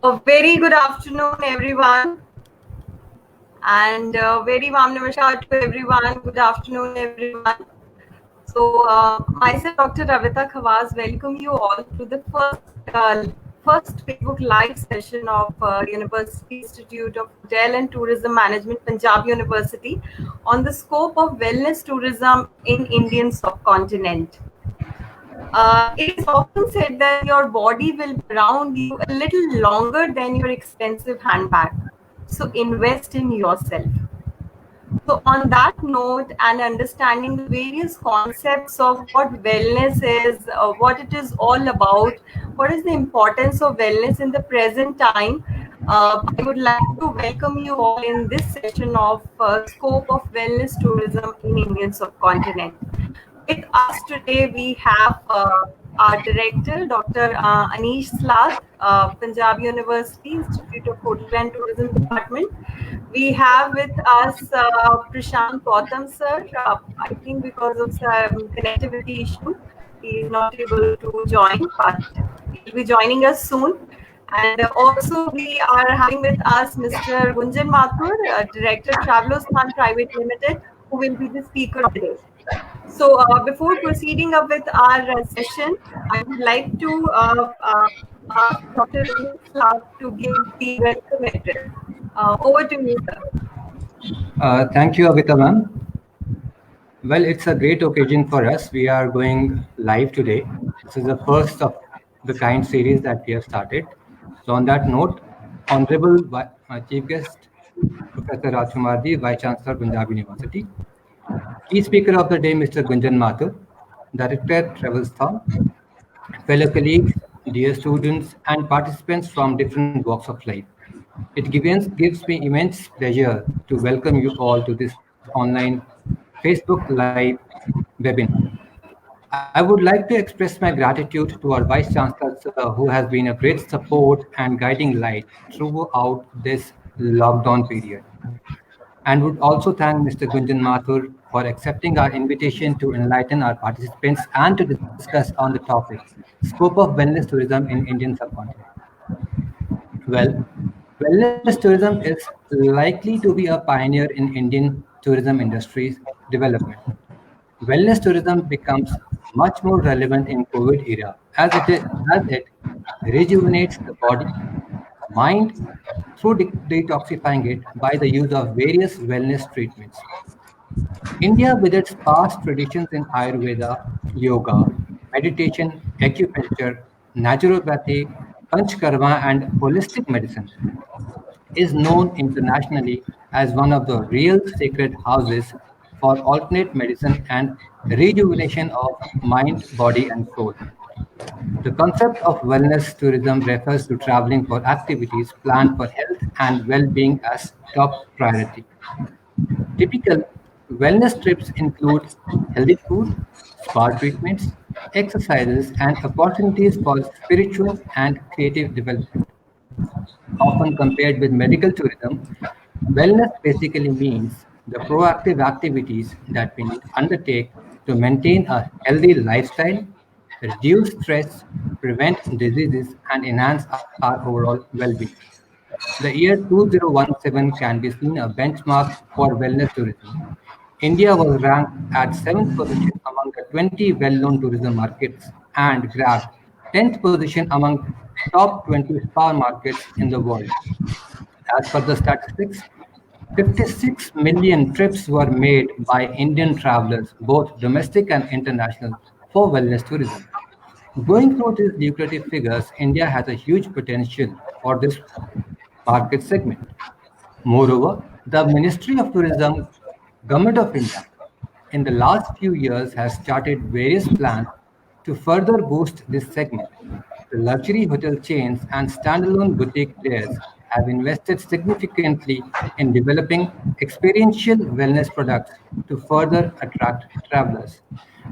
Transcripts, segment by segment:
A very good afternoon, everyone, and very warm namaskar to everyone. Good afternoon, everyone. So, myself, Dr. Ravita Khawaz, welcome you all to the first Facebook Live session of University Institute of Hotel and Tourism Management, Punjab University, on the scope of wellness tourism in Indian subcontinent. It is often said that your body will be around you a little longer than your expensive handbag. So invest in yourself. So on that note, and understanding the various concepts of what wellness is, what it is all about, what is the importance of wellness in the present time, I would like to welcome you all in this session of Scope of Wellness Tourism in Indian Subcontinent. With us today, we have our director, Dr. Anish Slath, Punjab University Institute of Hotel and Tourism Department. We have with us Prashant Gautam, sir. I think because of some connectivity issue, he is not able to join, but he'll be joining us soon. And also, we are having with us Mr. Gunjan Mathur, Director, Travelers Fund Private Limited, who will be the speaker of the day. So, before proceeding up with our session, I would like to ask Dr. Anish Slath to give the welcome address. Over to you, sir. Thank you, Avita ma'am. Well, it's a great occasion for us. We are going live today. This is the first of the kind series that we have started. So on that note, Honorable Chief Guest, Professor Rajkumarji, Vice Chancellor, Punjab University. Key Speaker of the day, Mr. Gunjan Mathur, Director, Travelsthon, fellow colleagues, dear students, and participants from different walks of life. It gives me immense pleasure to welcome you all to this online Facebook Live webinar. I would like to express my gratitude to our Vice Chancellor, who has been a great support and guiding light throughout this lockdown period. And would also thank Mr. Gunjan Mathur for accepting our invitation to enlighten our participants and to discuss on the topic, scope of wellness tourism in Indian subcontinent. Well, wellness tourism is likely to be a pioneer in Indian tourism industry's development. Wellness tourism becomes much more relevant in COVID era as it rejuvenates the body, mind through detoxifying it by the use of various wellness treatments. India, with its past traditions in Ayurveda, yoga, meditation, acupuncture, naturopathy, panchkarma, and holistic medicine, is known internationally as one of the real sacred houses for alternate medicine and rejuvenation of mind, body, and soul. The concept of wellness tourism refers to traveling for activities planned for health and well being as top priority. Typical wellness trips include healthy food, spa treatments, exercises, and opportunities for spiritual and creative development. Often compared with medical tourism, wellness basically means the proactive activities that we undertake to maintain a healthy lifestyle, reduce stress, prevent diseases, and enhance our overall well being. The year 2017 can be seen a benchmark for wellness tourism. India was ranked at 7th position among the 20 well-known tourism markets and grabbed 10th position among top 20 spa markets in the world. As per the statistics, 56 million trips were made by Indian travelers, both domestic and international, for wellness tourism. Going through these lucrative figures, India has a huge potential for this market segment. Moreover, the Ministry of Tourism, Government of India, in the last few years has started various plans to further boost this segment. The luxury hotel chains and standalone boutique players have invested significantly in developing experiential wellness products to further attract travelers.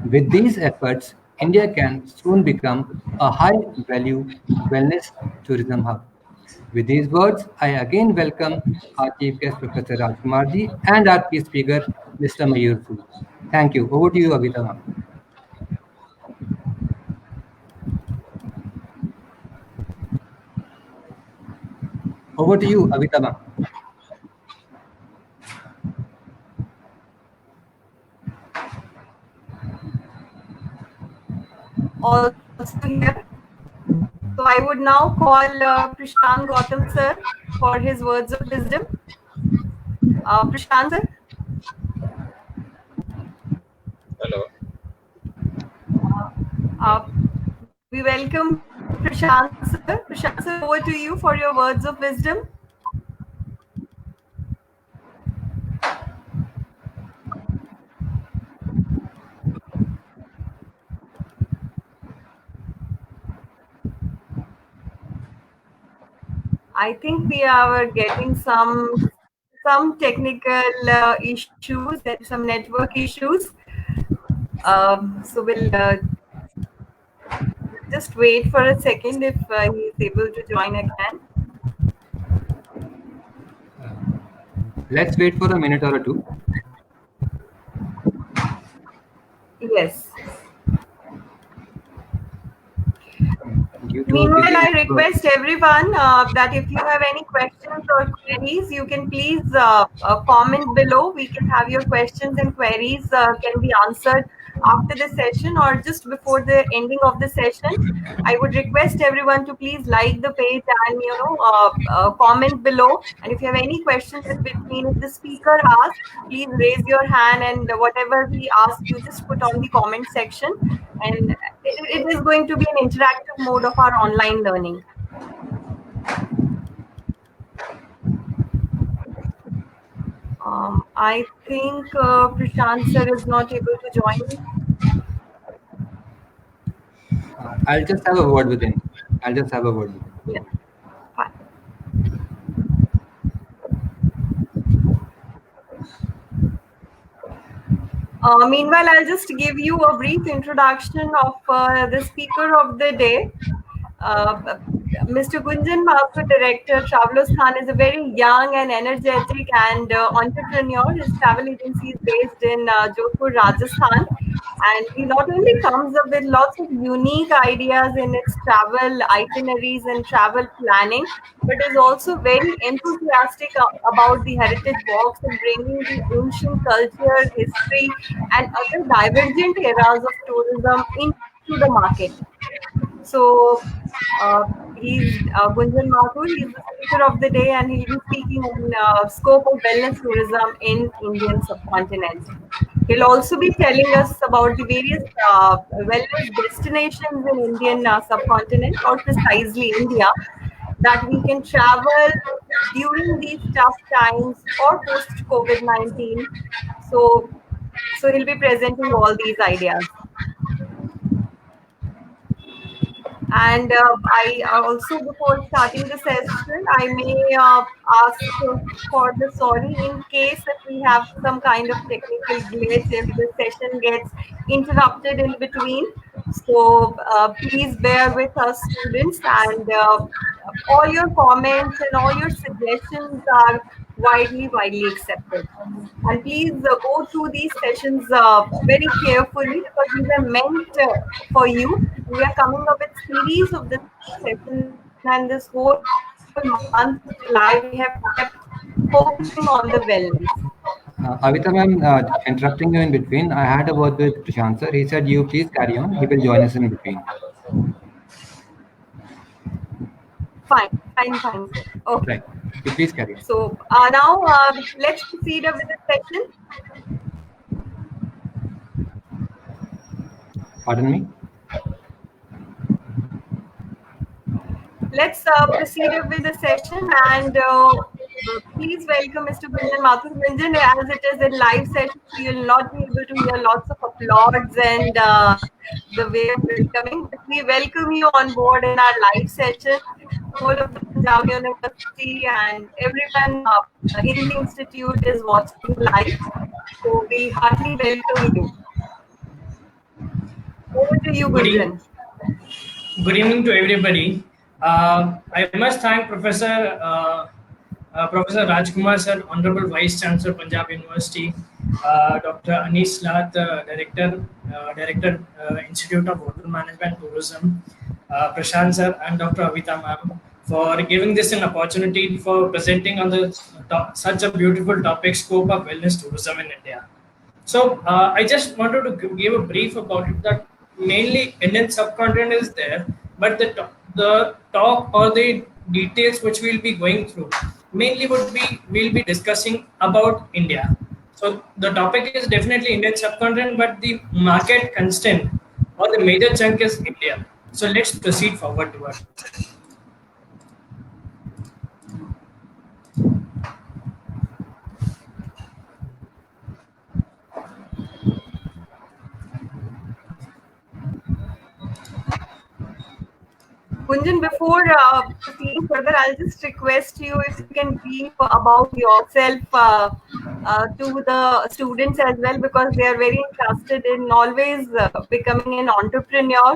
With these efforts, India can soon become a high value wellness tourism hub. With these words, I again welcome our Chief Guest, Professor Rajkumarji, and our key speaker, Mr. Mayur Sood. Thank you. Over to you, Avita ma'am. Over to you, Avita ma'am. Also here. So I would now call Prashant Gautam sir for his words of wisdom. Prashant sir. Hello. We welcome Prashant sir. Prashant sir, over to you for your words of wisdom. I think we are getting some technical issues and some network issues. So we'll just wait for a second if he is able to join again. Let's wait for a minute or two. Yes. Due to Meanwhile, busy I network. request everyone that if you have any questions or queries, you can please comment below. We can have your questions and queries can be answered after the session or just before the ending of the session. I would request everyone to please like the page and comment below. And if you have any questions in between, if the speaker asks, please raise your hand and whatever he asks, you just put on the comment section. And it is going to be an interactive mode of our online learning. I think Prashant sir is not able to join. I'll just have a word with him. Yeah. Fine. Meanwhile, I'll just give you a brief introduction of the speaker of the day. Mr. Gunjan Mathur, Director, Travelostan, is a very young and energetic and entrepreneur. His travel agency is based in Jodhpur, Rajasthan. And he not only comes up with lots of unique ideas in its travel itineraries and travel planning, but is also very enthusiastic about the heritage walks and bringing the ancient culture, history, and other divergent eras of tourism into the market. So he's Gunjan Mathur. He's the speaker of the day, and he'll be speaking on scope of wellness tourism in Indian subcontinent. He'll also be telling us about the various wellness destinations in Indian subcontinent, or precisely India, that we can travel during these tough times or post COVID-19. So he'll be presenting all these ideas. And I also, before starting the session, I may ask for the sorry in case if we have some kind of technical glitch, if the session gets interrupted in between. So please bear with us, students, and all your comments and all your suggestions are widely accepted. And please go through these sessions very carefully because these are meant for you. We are coming up with series of this session, and this whole month of July we have kept focusing on the wellness. Avita ma'am, interrupting you in between, I had a word with Prashant sir. He said, you please carry on. He will join us in between. Fine, sir. Okay. Right. You please carry on. So now let's proceed with the session. Pardon me? Let's proceed with the session, and please welcome Mr. Gunjan Mathur. Gunjan, as it is a live session, so you'll not be able to hear lots of applauds and the way of welcoming. But we welcome you on board in our live session. Whole of the Punjab University and everyone in the institute is watching live. So we heartily welcome you. Over to you, Gunjan. Good evening to everybody. I must thank Professor Rajkumar sir, Honorable Vice Chancellor, Punjab University, Dr. Anis Lath, Director, Institute of Hotel Management Tourism, Prashant sir, and Dr. Avita ma'am for giving this an opportunity for presenting on the such a beautiful topic, scope of wellness tourism in India. So I just wanted to give a brief about it, that mainly Indian subcontinent is there, but the talk or the details which we'll be going through mainly would be we'll be discussing about India. So the topic is definitely Indian subcontinent, but the market constant or the major chunk is India. So let's proceed forward towards it. Gunjan, before proceeding further, I'll just request you if you can brief about yourself to the students as well, because they are very interested in always becoming an entrepreneur.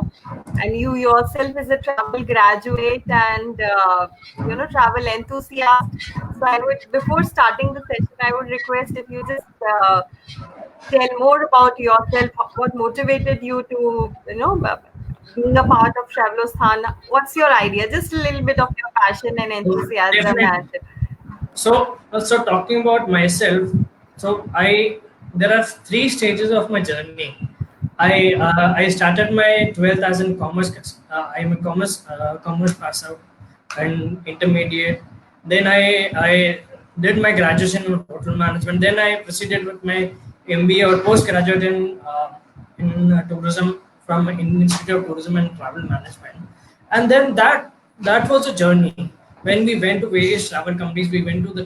And you yourself is a travel graduate and travel enthusiast. So I would, before starting the session, I would request if you just tell more about yourself. What motivated you to being a part of Travelosthana? What's your idea? Just a little bit of your passion and enthusiasm. Definitely. So talking about myself, so there are three stages of my journey. I started my 12th as in commerce. I'm a commerce pass out and intermediate. Then I did my graduation in hotel management. Then I proceeded with my MBA or postgraduate in tourism from Indian Institute of Tourism and Travel Management. And then that was a journey. When we went to various travel companies, we went to the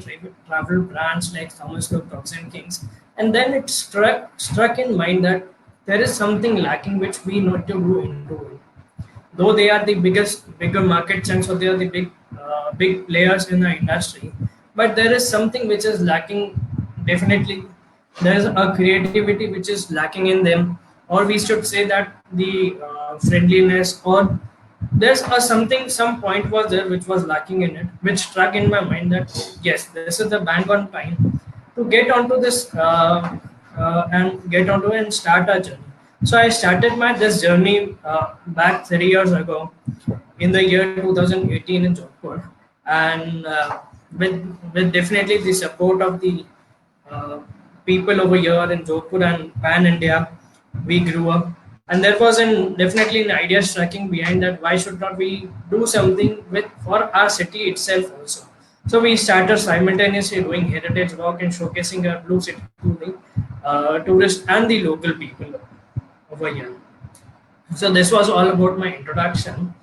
travel brands like Thomas Cook, Cox and Kings, and then it struck in mind that there is something lacking which we need to do into it. Though they are the bigger market chunks, or they are the big players in the industry, but there is something which is lacking. Definitely, there is a creativity which is lacking in them, or we should say that the friendliness, or there's some point was there which was lacking in it, which struck in my mind that yes, this is the bang on time to get onto this and get onto and start our journey. So I started this journey back 3 years ago in the year 2018 in Jodhpur, and with definitely the support of the people over here in Jodhpur and Pan India, we grew up. And there was definitely an idea striking behind that. Why should not we do something for our city itself also? So we started simultaneously doing heritage work and showcasing our blue city to the tourists and the local people over here. So this was all about my introduction.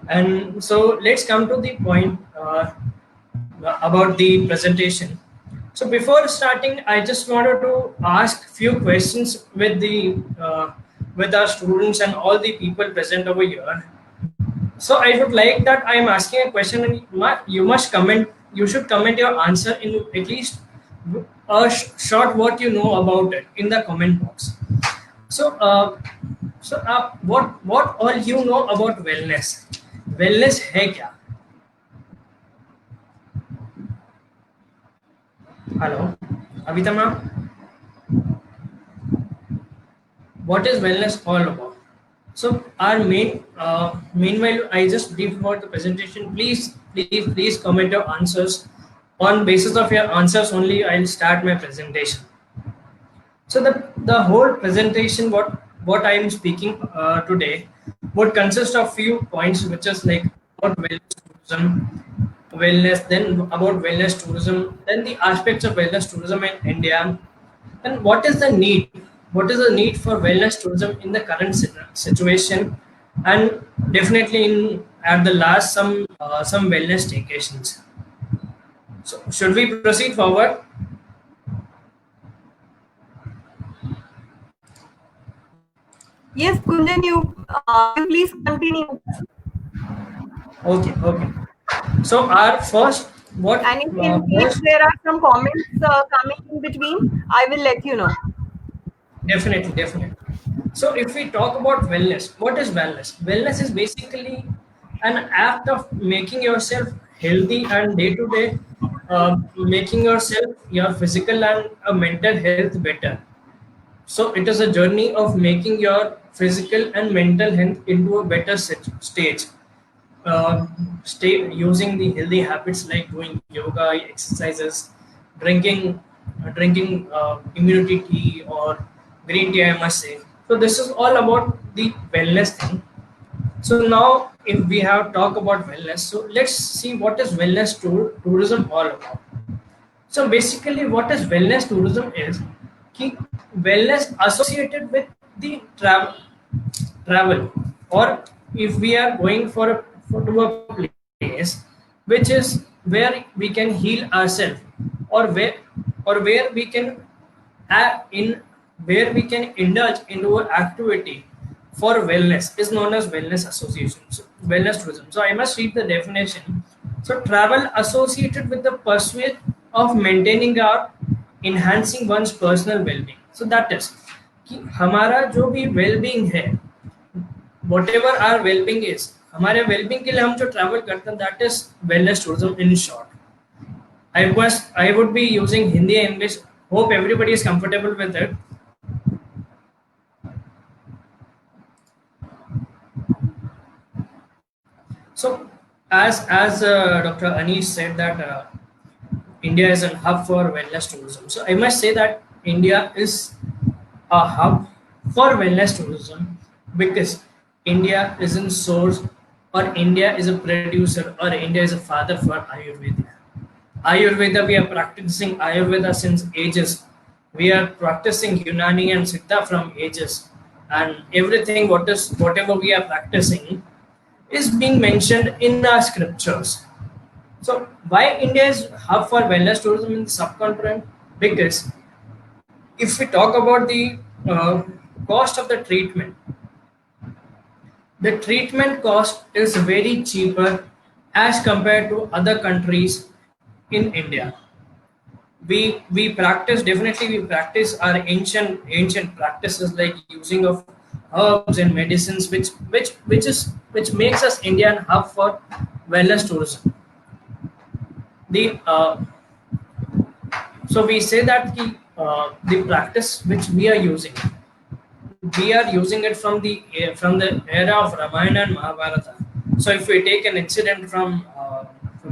And so let's come to the point about the presentation. So before starting, I just wanted to ask few questions with our students and all the people present over here. So I would like that I am asking a question and you must comment. You should comment your answer in at least a short what you know about it in the comment box. So what all you know about wellness? Wellness है क्या? Hello, Avita ma'am. What is wellness all about? So our meanwhile, I just briefed about the presentation. Please comment your answers. On basis of your answers only, I'll start my presentation. So the whole presentation, what I am speaking today, would consist of few points, which is like about then about wellness tourism, then the aspects of wellness tourism in India, and what is the need for wellness tourism in the current situation, and definitely at the last some wellness staycations. So should we proceed forward? Yes, Gunjan, you please continue. Okay. So our first And if there are some comments coming in between, I will let you know. Definitely. So if we talk about wellness, what is wellness? Wellness is basically an act of making yourself healthy and day to day, making yourself, your physical and mental health better. So it is a journey of making your physical and mental health into a better stage. stay using the healthy habits like doing yoga, exercises, drinking immunity tea or green tea, I must say. So this is all about the wellness thing. So now, if we have talk about wellness, so let's see what is wellness tourism all about. So basically, what is wellness tourism is कि wellness associated with the travel, or if we are going to a place which is where we can heal ourselves, or where we can in where we can indulge into an activity for wellness is known as wellness association. So wellness tourism. So I must read the definition. So travel associated with the pursuit of maintaining or enhancing one's personal well-being. So that is कि हमारा जो भी well-being है, whatever our well-being is, हमारे well-being के लिए हम जो travel करते हैं, that is wellness tourism in short. I would be using Hindi and English. Hope everybody is comfortable with it. So, as Dr. Anish said that India is a hub for wellness tourism. So I must say that India is a hub for wellness tourism because India is in source, or India is a producer, or India is a father for Ayurveda. Ayurveda, we are practicing Ayurveda since ages. We are practicing Unani and Siddha from ages, and everything whatever we are practicing is being mentioned in our scriptures. So why India is hub for wellness tourism in the subcontinent? Because if we talk about the cost of the treatment cost is very cheaper as compared to other countries in India. We practice our ancient practices like using of herbs and medicines, which makes us Indian hub for wellness tourism. The so we say that the practice which we are using it from the era of Ramayana and Mahabharata. So if we take an incident from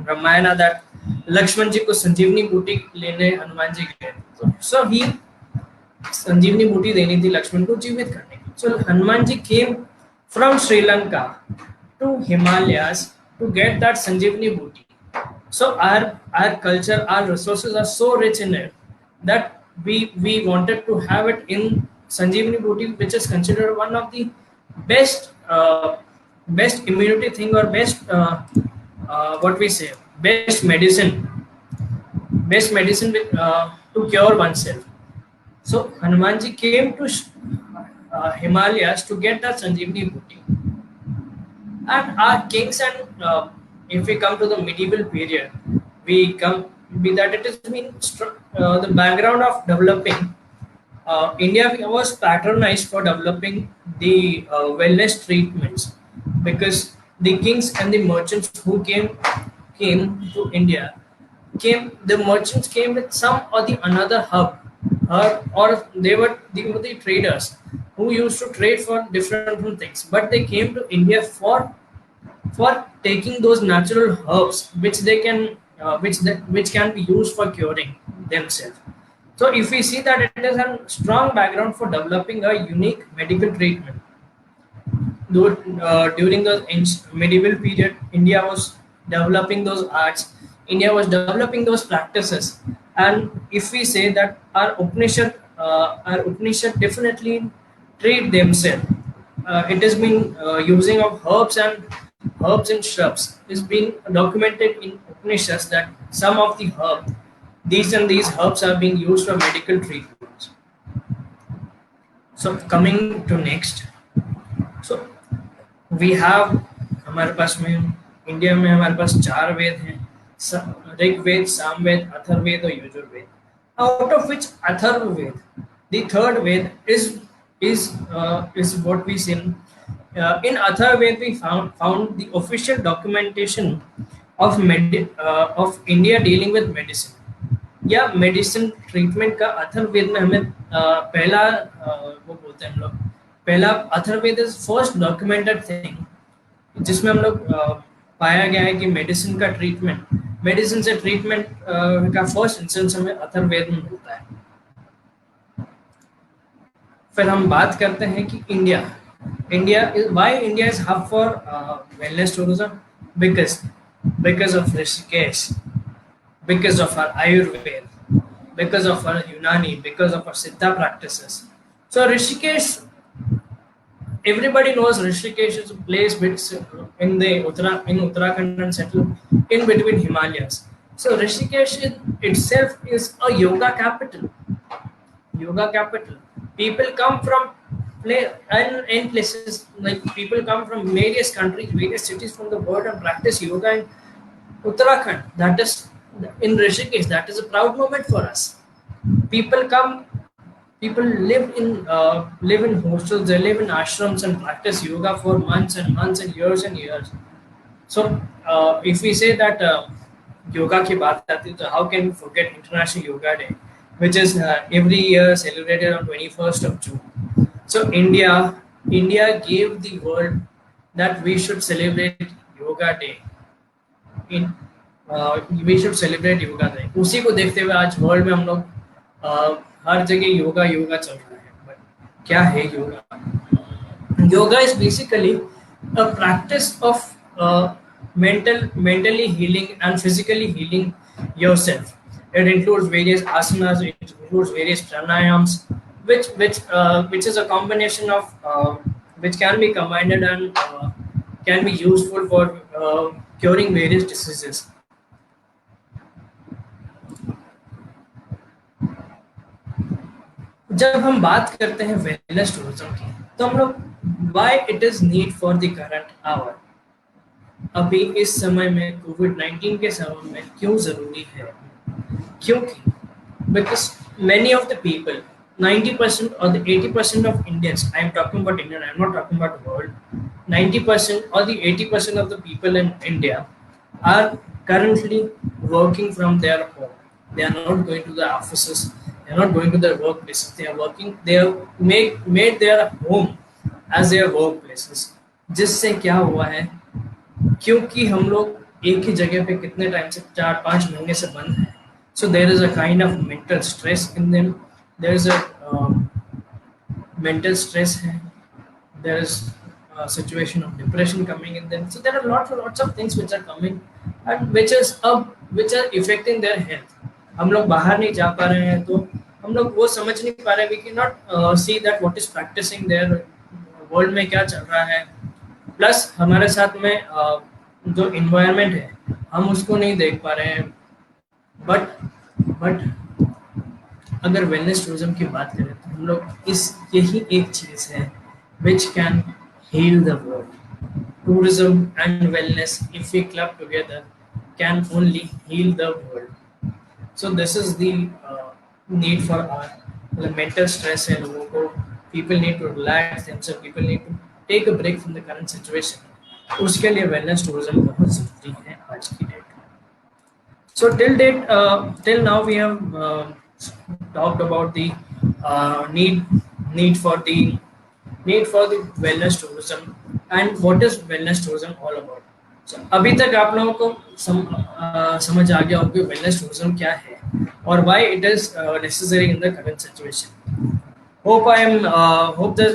Ramayana, that Lakshman ji को संजीवनी बूटी लेने हनुमान जी गए, so he संजीवनी बूटी देनी थी लक्ष्मण को जीवित करने की. So Hanuman ji came from Sri Lanka to Himalayas to get that संजीवनी बूटी. So our culture, our resources are so rich in it that we wanted to have it in Sanjeevani Booty, which is considered one of the best immunity thing, or best what we say, best medicine with, to cure oneself. So Hanumanji came to Himalayas to get that Sanjeevani Booty. And our kings, and if we come to the medieval period, it has been the background of developing. India was patronized for developing the wellness treatments, because the kings and the merchants who came to India the merchants came with some or the another hub, or they were the traders who used to trade for different things, but they came to India for taking those natural herbs which they can which can be used for curing themselves. So if we see that it is a strong background for developing a unique medical treatment. During the medieval period, India was developing those arts, India was developing those practices, and if we say that our Upanishad definitely treat themselves. It has been using of herbs and shrubs is being documented in Upanishads that some of the these herbs are being used for medical treatments. So coming to next, so we have हमारे पास में India में हमारे पास 4 वेद हैं, ऋग्वेद, सामवेद, अथर्ववेद और Yajurveda. Out of which Atharvaveda, the third Ved is what we see. In Atharvaved we found the official documentation of India dealing with medicine. या medicine treatment का अथर्ववेद में हमें पहला वो बोलते हैं हम लोग, पहला Atharvaveda is first documented thing जिसमें हम लोग पाया गया है कि मेडिसिन से ट्रीटमेंट का फर्स्ट इंस्टेंस हमें अथर्ववेद में मिलता है। फिर हम बात करते हैं कि India is hub for wellness tourism because of Rishikesh, because of our Ayurveda, because of our Unani, because of our Siddha practices. So Rishikesh, everybody knows Rishikesh is a place in Uttarakhand and settled in between Himalayas. So Rishikesh itself is a yoga capital. People come from in places, like people come from various countries, various cities from the world and practice yoga in Uttarakhand. That is in Rishikesh. That is a proud moment for us. People live in hostels. They live in ashrams and practice yoga for months and months and years. So if we say that yoga ki baat aati hai, so how can we forget International Yoga Day, which is every year celebrated on 21st of June. So India gave the world that we should celebrate Yoga Day. We should celebrate Yoga Day. उसी को देखते हुए आज world में हम लोग हर जगह योगा चल रहा है। बट क्या है yoga? Yoga is basically a practice of mentally healing and physically healing yourself. It includes various asanas, it includes various pranayams, which is a combination of which can be combined and can be useful for curing various diseases. जब हम बात करते हैं wellness tourism की, तो हम लोग why it is need for the current hour, अभी इस समय में कोविड-19 के समय में क्यों जरूरी है? क्योंकि because many of the people, 90% or the 80% of Indians, I am talking about India, I am not talking about the world, 90% or the 80% of the people in India are currently working from their home. They are not going to the offices, they are not going to their workplaces, they are working, they have made their home as their workplaces. जिससे क्या हुआ है, क्योंकि हम लोग एक ही जगह पे कितने टाइम से 4-5 महीने से बंद हैं, so there is a kind of mental stress in them. There is a mental stress है, there is a situation of depression coming in them. So there are lots of things which are coming and which are affecting their health. हम लोग बाहर नहीं जा पा रहे हैं, तो हम लोग वो समझ नहीं पा रहे, we cannot see that what is practicing there, world में क्या चल रहा है, प्लस हमारे साथ में जो इन्वायरमेंट है हम उसको नहीं देख पा रहे हैं। बट अगर वेलनेस टूरिज्म की बात करें तो हम लोग यही एक चीज़ है which can heal the world. Tourism and wellness, if we club together, can only heal the world. So this is the need for our mental stress है लोगों को. People need to relax themselves. People need to take a break from the current situation. उसके लिए wellness tourism बहुत ज़रूरी है आज की date. So till now we have talked about the need for the wellness tourism and what is wellness tourism all about. So अभी तक आप लोगों को समझ आ गया होगा कि wellness tourism क्या है और why it is necessary in the current situation. Hope the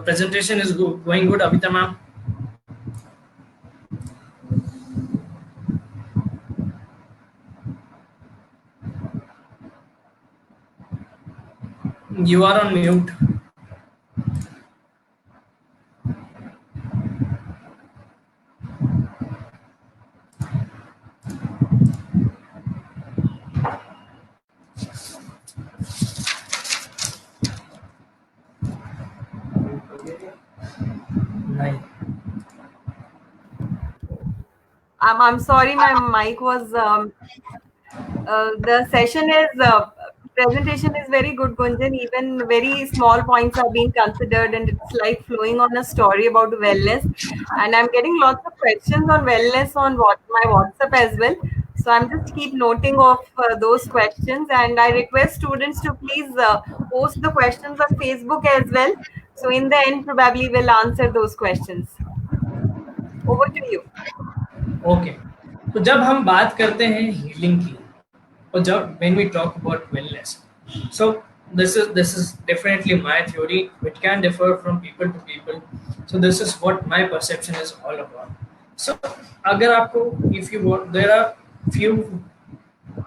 presentation is going good, Abhita ma'am. You are on mute. I'm sorry, my mic was. The session is presentation is very good, Gunjan. Even very small points are being considered, and it's like flowing on a story about wellness. And I'm getting lots of questions on wellness on my WhatsApp as well. So I'm just keep noting of those questions, and I request students to please post the questions on Facebook as well. So in the end, probably we'll answer those questions. Over to you. Okay, तो जब हम बात करते हैं healing की, और जब when we talk about wellness, so this is definitely my theory, which can differ from people to people. So this is what my perception is all about. So अगर आपको, if you want, there are few,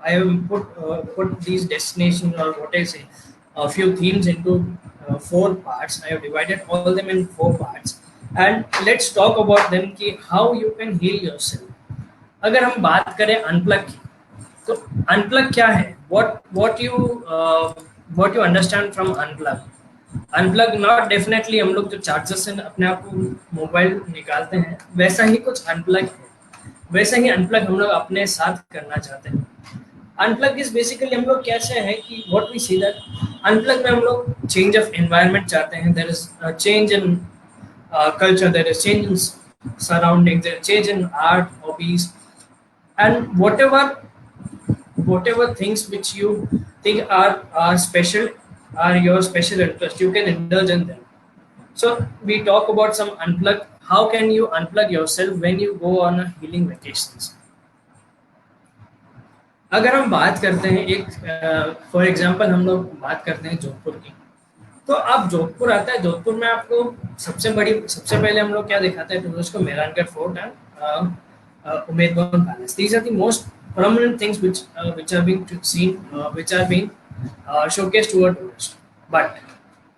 I have put these destinations, or what I say, a few themes into four parts. I have divided all them in four parts, and let's talk about them कि how you can heal yourself. अगर हम बात करें unplug की, तो unplug क्या है? What you understand from unplug? Unplug not definitely हम लोग जो चार्जर से अपने आप को मोबाइल निकालते हैं, वैसा ही कुछ अनप्लग है। वैसा ही अनप्लग हम लोग अपने साथ करना चाहते हैं। अनप्लग इज बेसिकली, हम लोग कैसे है कि what we see that unplug में हम लोग चेंज ऑफ एनवायरनमेंट चाहते हैं। There is change in culture, there is change in surroundings, there is change in art, hobbies, and whatever things which you think are special, are your special interest, you can indulge in them. So we talk about some unplug. How can you unplug yourself when you go on a healing vacations? अगर हम बात करते हैं एक for example हम लोग बात करते हैं जोधपुर की, तो आप जोधपुर आता है, जोधपुर में आपको सबसे पहले हम लोग क्या दिखाते हैं टूरिस्ट को? Mehrangarh fort and Umaid Bhawan palace. These are the most prominent things which are being seen, which are being showcased to a tourist. But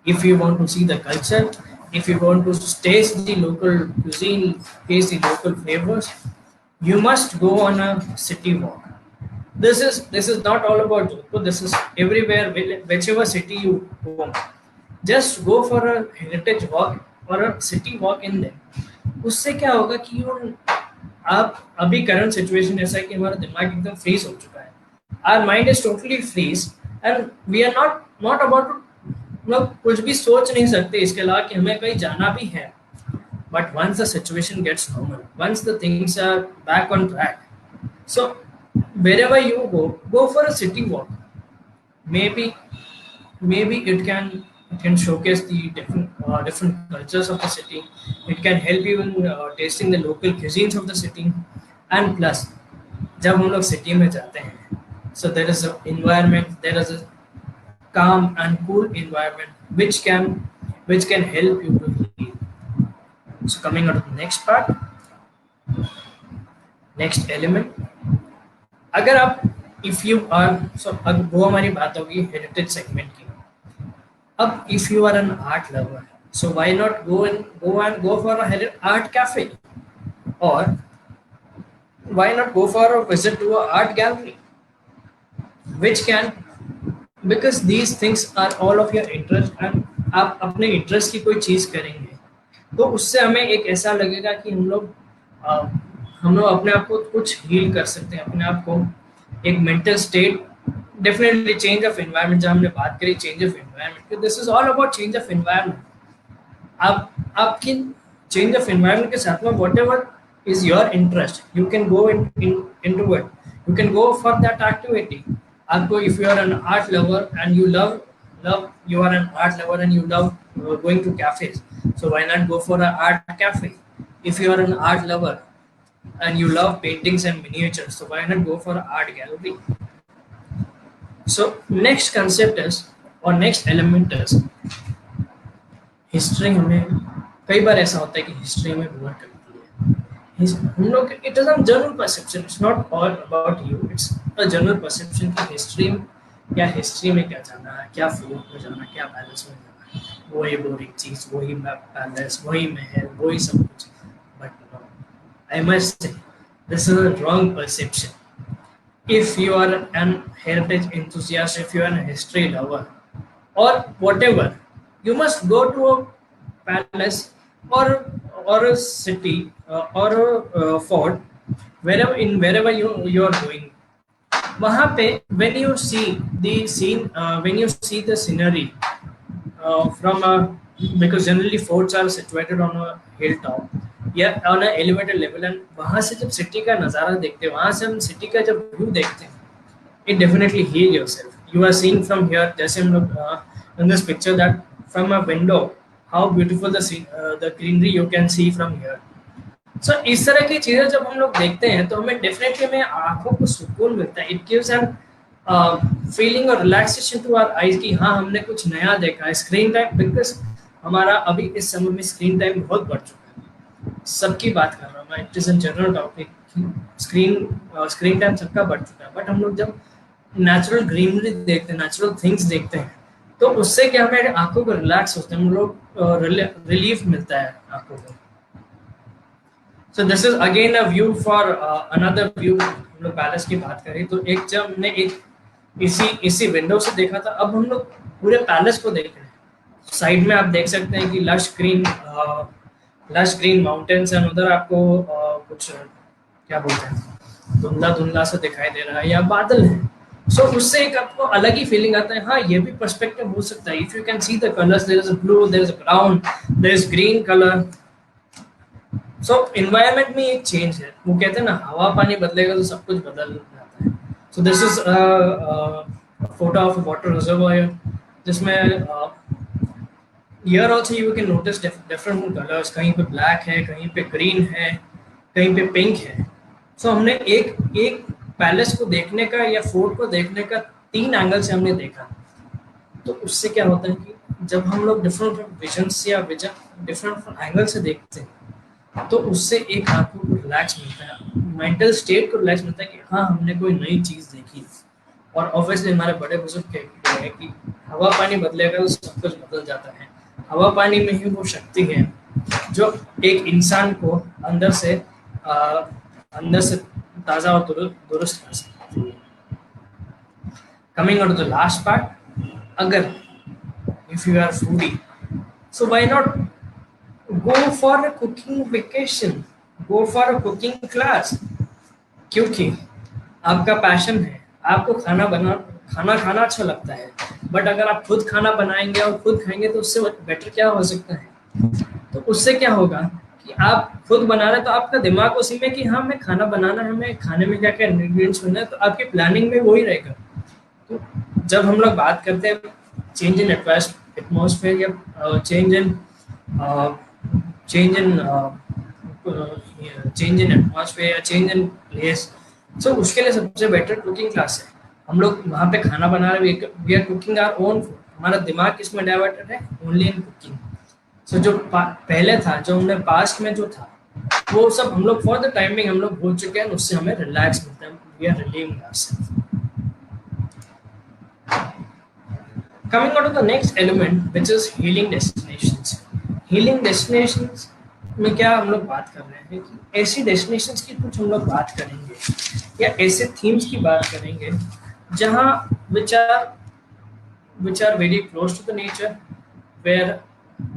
if you want to see the culture, if you want to taste the local cuisine, taste the local flavors, you must go on a city walk. This is not all about Jodhpur. This is everywhere, whichever city you go. Just go for a heritage walk or a city walk in there. उससे क्या होगा कि आप अभी current situation ऐसा है कि हमारा दिमाग एकदम फ्रीज हो चुका है. Our mind is totally freeze and we are not about to, मतलब कुछ भी सोच नहीं सकते इसके अलावा कि हमें कहीं जाना भी है. But once the situation gets normal, once the things are back on track, so wherever you go for a city walk. Maybe it can showcase the different cultures of the city. It can help you in tasting the local cuisines of the city. And plus, जब हम लोग city में जाते हैं, so there is a environment, there is a calm and cool environment which can help you to heal. So coming on to the next part, next element. अगर आप if you are, सो अब वो हमारी बात होगी हेरिटेज सेगमेंट की. अब if you are an art lover, so why not go for a art cafe, or why not go for a visit to a art gallery, which can, because these things are all of your interest, and आप अपने interest की कोई चीज़ करेंगे तो उससे हमें एक ऐसा लगेगा कि हम लोग अपने आप को कुछ हील कर सकते हैं, अपने आप को एक mental state. Definitely change of environment, जब हमने बात करी change of environment, this is all about change of environment. आप आपकी चेंज ऑफ एनवायरनमेंट के साथ में whatever is your interest, you can go into it, you can go for that activity. आपको, if you are an art lover and you love you are an art lover and you love going to cafes, so why not go for an art cafe? If you are an art lover and you love paintings and miniatures, so why not go for an art gallery? So next concept is, or next element is history. हमें कई बार ऐसा होता है कि history हमें bore करती है. हम लोग, it is a general perception, it's not all about you, it's a general perception कि हिस्ट्री में क्या जाना है, क्या फोर्ट में जाना, क्या पैलेस में जाना है, वही बोरिंग चीज, वही पैलेस, वही महल, वही सब कुछ. बट आई मस्ट से this is a wrong perception. If you are an heritage enthusiast, if you are a history lover, or whatever, you must go to a palace or a city or a fort, wherever you are going. वहाँ पे when you see the scene, when you see the scenery from a, because generally forts are situated on a hilltop या on a elevated level, and वहाँ से जब city का नज़ारा देखते हैं, वहाँ से हम सिटी का जब व्यू देखते हैं, it definitely heal yourself. You are seeing from here, जैसे हम लोग in this picture, that from a window how beautiful the greenery you can see from here. सो इस तरह की चीजें जब हम लोग देखते हैं तो हमें डेफिनेटली हमें आंखों को सुकून मिलता है. इट गिव्स एन फीलिंग और रिलैक्सेशन टू आवर आईज कि हाँ हमने कुछ नया देखा है. स्क्रीन टाइम, बिकॉज हमारा अभी इस समय में स्क्रीन टाइम बहुत बढ़ चुका है. सबकी बात कर रहा हूँ मैं, it is an general topic. Screen time सबका बढ़ चुका है. बट हम लोग जब नेचुरल ग्रीनरी देखते हैं, नेचुरल थिंग्स देखते हैं, तो उससे क्या हमारे आंखों को रिलैक्स होते हैं, हम लोग रिलीफ मिलता है आंखों को. So this is again a view for another view. हम लोग पैलेस की बात करें तो एक जब हमने एक इसी विंडो से देखा था, अब हम लोग पूरे पैलेस को देख रहे हैं. साइड में आप देख सकते हैं कि लश ग्रीन माउंटेन्स एंड उधर आपको कुछ क्या बोलते हैं, धुंधला धुंधला सा दिखाई दे रहा है या बादल है. सो उससे एक आपको अलग ही फीलिंग आता है. हाँ, ये भी पर्सपेक्टिव हो सकता है. If you can see the colours, there is a blue, there is a brown, there is green colour. So environment में एक चेंज है. वो कहते हैं ना, हवा पानी बदलेगा तो सब कुछ बदल जाता है. So this is photo of water reservoir जिसमें here also you can notice different colours. कहीं पे ब्लैक है, कहीं पे ग्रीन है, कहीं पे पिंक है. सो हमने एक पैलेस को देखने का या फोर्ट को देखने का 3 एंगल से हमने देखा. तो उससे क्या होता है कि जब हम लोग डिफरेंट विजन्स या डिफरेंट एंगल से देखते हैं तो उससे एक आंखों को रिलैक्स मिलता है, मेंटल स्टेट को रिलैक्स मिलता है कि हाँ हमने कोई नई चीज़ देखी. और ऑब्वियसली हमारे बड़े बुजुर्ग कहते हैं कि हवा पानी बदलेगा तो सब कुछ बदल जाता है. हवा पानी में ही वो शक्ति है जो एक इंसान को अंदर से ताज़ा और दुरुस्त कर सकती है. Coming on to the last part, अगर if you are foodie, so why not go for a cooking vacation, go for a cooking class. क्योंकि आपका पैशन है, आपको खाना खाना अच्छा लगता है. बट अगर आप खुद खाना बनाएंगे और खुद खाएंगे तो उससे बेटर क्या हो सकता है. तो उससे क्या होगा कि आप खुद बना रहे तो आपका दिमाग उसी में कि हाँ मैं खाना बनाना है, हमें खाने में क्या क्या इंग्रेडिएंट्स होना है, तो आपकी प्लानिंग में वही रहेगा. तो जब हम लोग बात करते हैं चेंज इन एटमॉस्फेयर या change in atmosphere या change in place, so उसके लिए सबसे बेटर कुकिंग क्लास है. हम लोग वहाँ पे खाना बना रहे, we are cooking our own food. हमारा दिमाग किसमें डाइवर्टेड है, ओनली इन कुकिंग. सो जो पहले था, जो हमने पास्ट में जो था, वो सब हम लोग फॉर द टाइमिंग हम लोग भूल चुके हैं. उससे हमें रिलैक्स मिलता है. We are relieving ourselves. Coming on to the next element, which is healing destinations. Healing destinations में क्या हम लोग बात कर रहे हैं कि ऐसी डेस्टिनेशंस की कुछ हम लोग बात करेंगे या ऐसे थीम्स की बात करेंगे जहाँ which are very close to the nature, where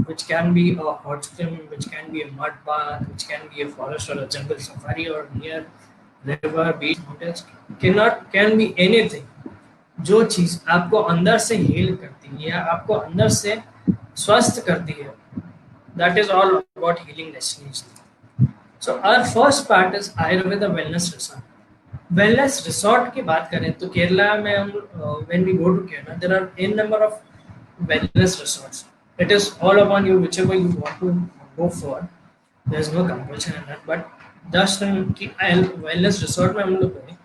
which can be a hot spring, which can be a mud bath, which can be a forest or a jungle safari or near river, beach, mountains, can be anything. जो चीज़ आपको अंदर से heal करती है या आपको अंदर से स्वस्थ करती है, that is all about healing destination. So our first part is Ayurveda Wellness Resort. Wellness Resort की बात करें तो केरला में हम when we go to Kerala, there are n number of wellness resorts. It is all upon you, whichever you want to go for. There is no compulsion in that, but just in wellness resort में हम लोग गए,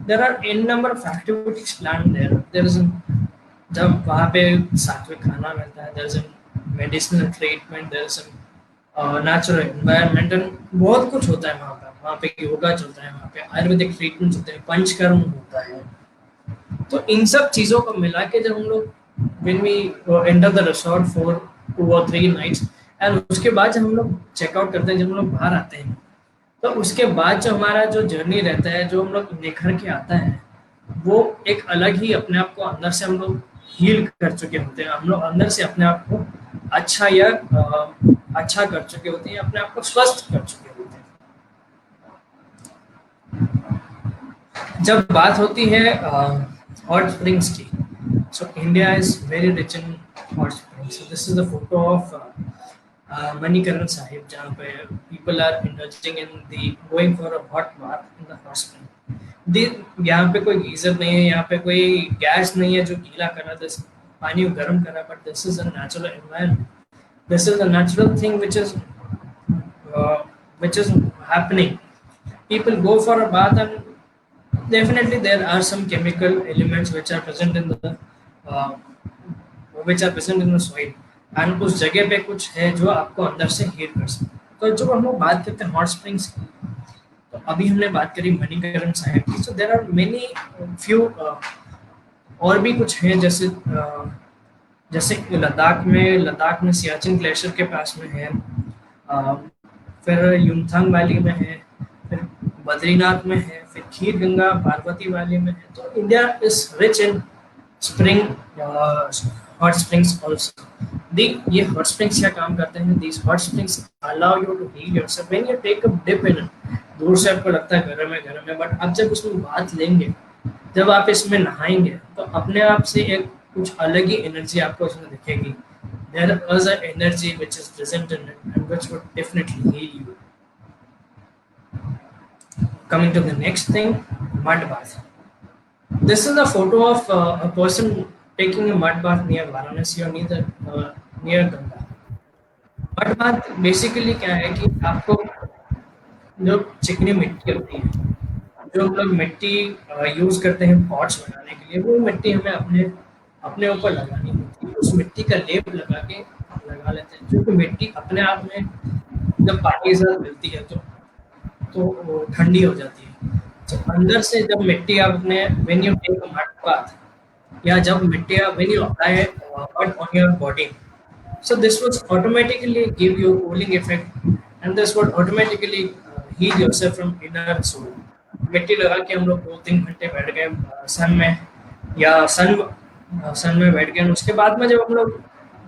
there are n number of activities planned there. There is जब वहाँ पे सात्विक खाना मिलता है, there is medicinal treatment, there is natural environment, and बहुत कुछ होता है वहाँ पे. वहाँ पे योगा चलता है, वहाँ पे आयुर्वेदिक ट्रीटमेंट होते हैं, पंचकर्म होता है. तो इन सब चीज़ों को मिला के जब हम लोग when we enter the resort for 2 or 3 nights, and उसके बाद जब हम लोग चेकआउट करते हैं, जब हम लोग बाहर आते हैं, तो उसके बाद जो हमारा जो जर्नी रहता है, जो हम लोग निखर के आता है, वो एक अलग ही अपने आप को अंदर से हम लोग हील कर चुके होते हैं. हम लोग अंदर से अपने आप को अच्छा कर चुके होते हैं, अपने आप को स्वस्थ कर चुके होते हैं. जब बात होती है हॉट स्प्रिंग्स की, so India is very rich in hot springs. So this is the photo of Manikaran Sahib, जहाँ पे people are indulging in the going for a hot bath in the hot spring. यहाँ पे कोई गीजर नहीं है, यहाँ पे कोई गैस नहीं है जो गीला कर रहा है, पानी को गर्म कर रहा है, but this is a natural environment. This is a natural thing which is which is happening. People go for a bath, and definitely there are some chemical elements which are present in the uh, soil, and उस जगह पे कुछ है जो आपको अंदर से heat कर सकता है. तो जब हम लोग बात करते हैं हॉट स्प्रिंग्स की, तो अभी हमने बात करी मणिकरण साहेब की. So there are many few और भी कुछ है, जैसे लद्दाख में सियाचिन ग्लेशियर के पास में है, फिर युमथांग वैली में है, फिर बद्रीनाथ में है, फिर खीर गंगा पार्वती वैली में है. तो India is rich in spring hot springs also. ये हॉट स्प्रिंग्स क्या काम करते हैं? These hot springs allow you to heal yourself when you take a dip in it. दूर से आपको लगता है गर्म है, बट आप जब उसमें बात लेंगे, जब आप इसमें नहाएंगे, तो अपने आप से एक कुछ अलग ही एनर्जी आपको इसमें दिखेगी. There is an energy which is present in it and which would definitely heal you. Coming to the next thing, mud bath. This is a photo of a person taking a mud bath near Varanasi or near Ganga. Mud bath basically क्या है कि आपको जो चिकनी मिट्टी होती है, जो हम लोग मिट्टी यूज करते हैं पॉट्स बनाने के लिए, वो मिट्टी हमें अपने ऊपर लगानी होती है. उस मिट्टी का लेप लगा लेते हैं, क्योंकि मिट्टी अपने आप में जब पानी के साथ मिलती है तो ठंडी हो जाती है. तो अंदर से जब मिट्टी आप अपने when you take a mud bath, या जब मिट्टी when you apply mud on your body, so this would automatically give you cooling effect, and this would automatically heal yourself from inner soul. मिट्टी लगा के हम लोग 2-3 घंटे बैठ गए सन में, या सन में बैठ गए, उसके बाद में जब हम लोग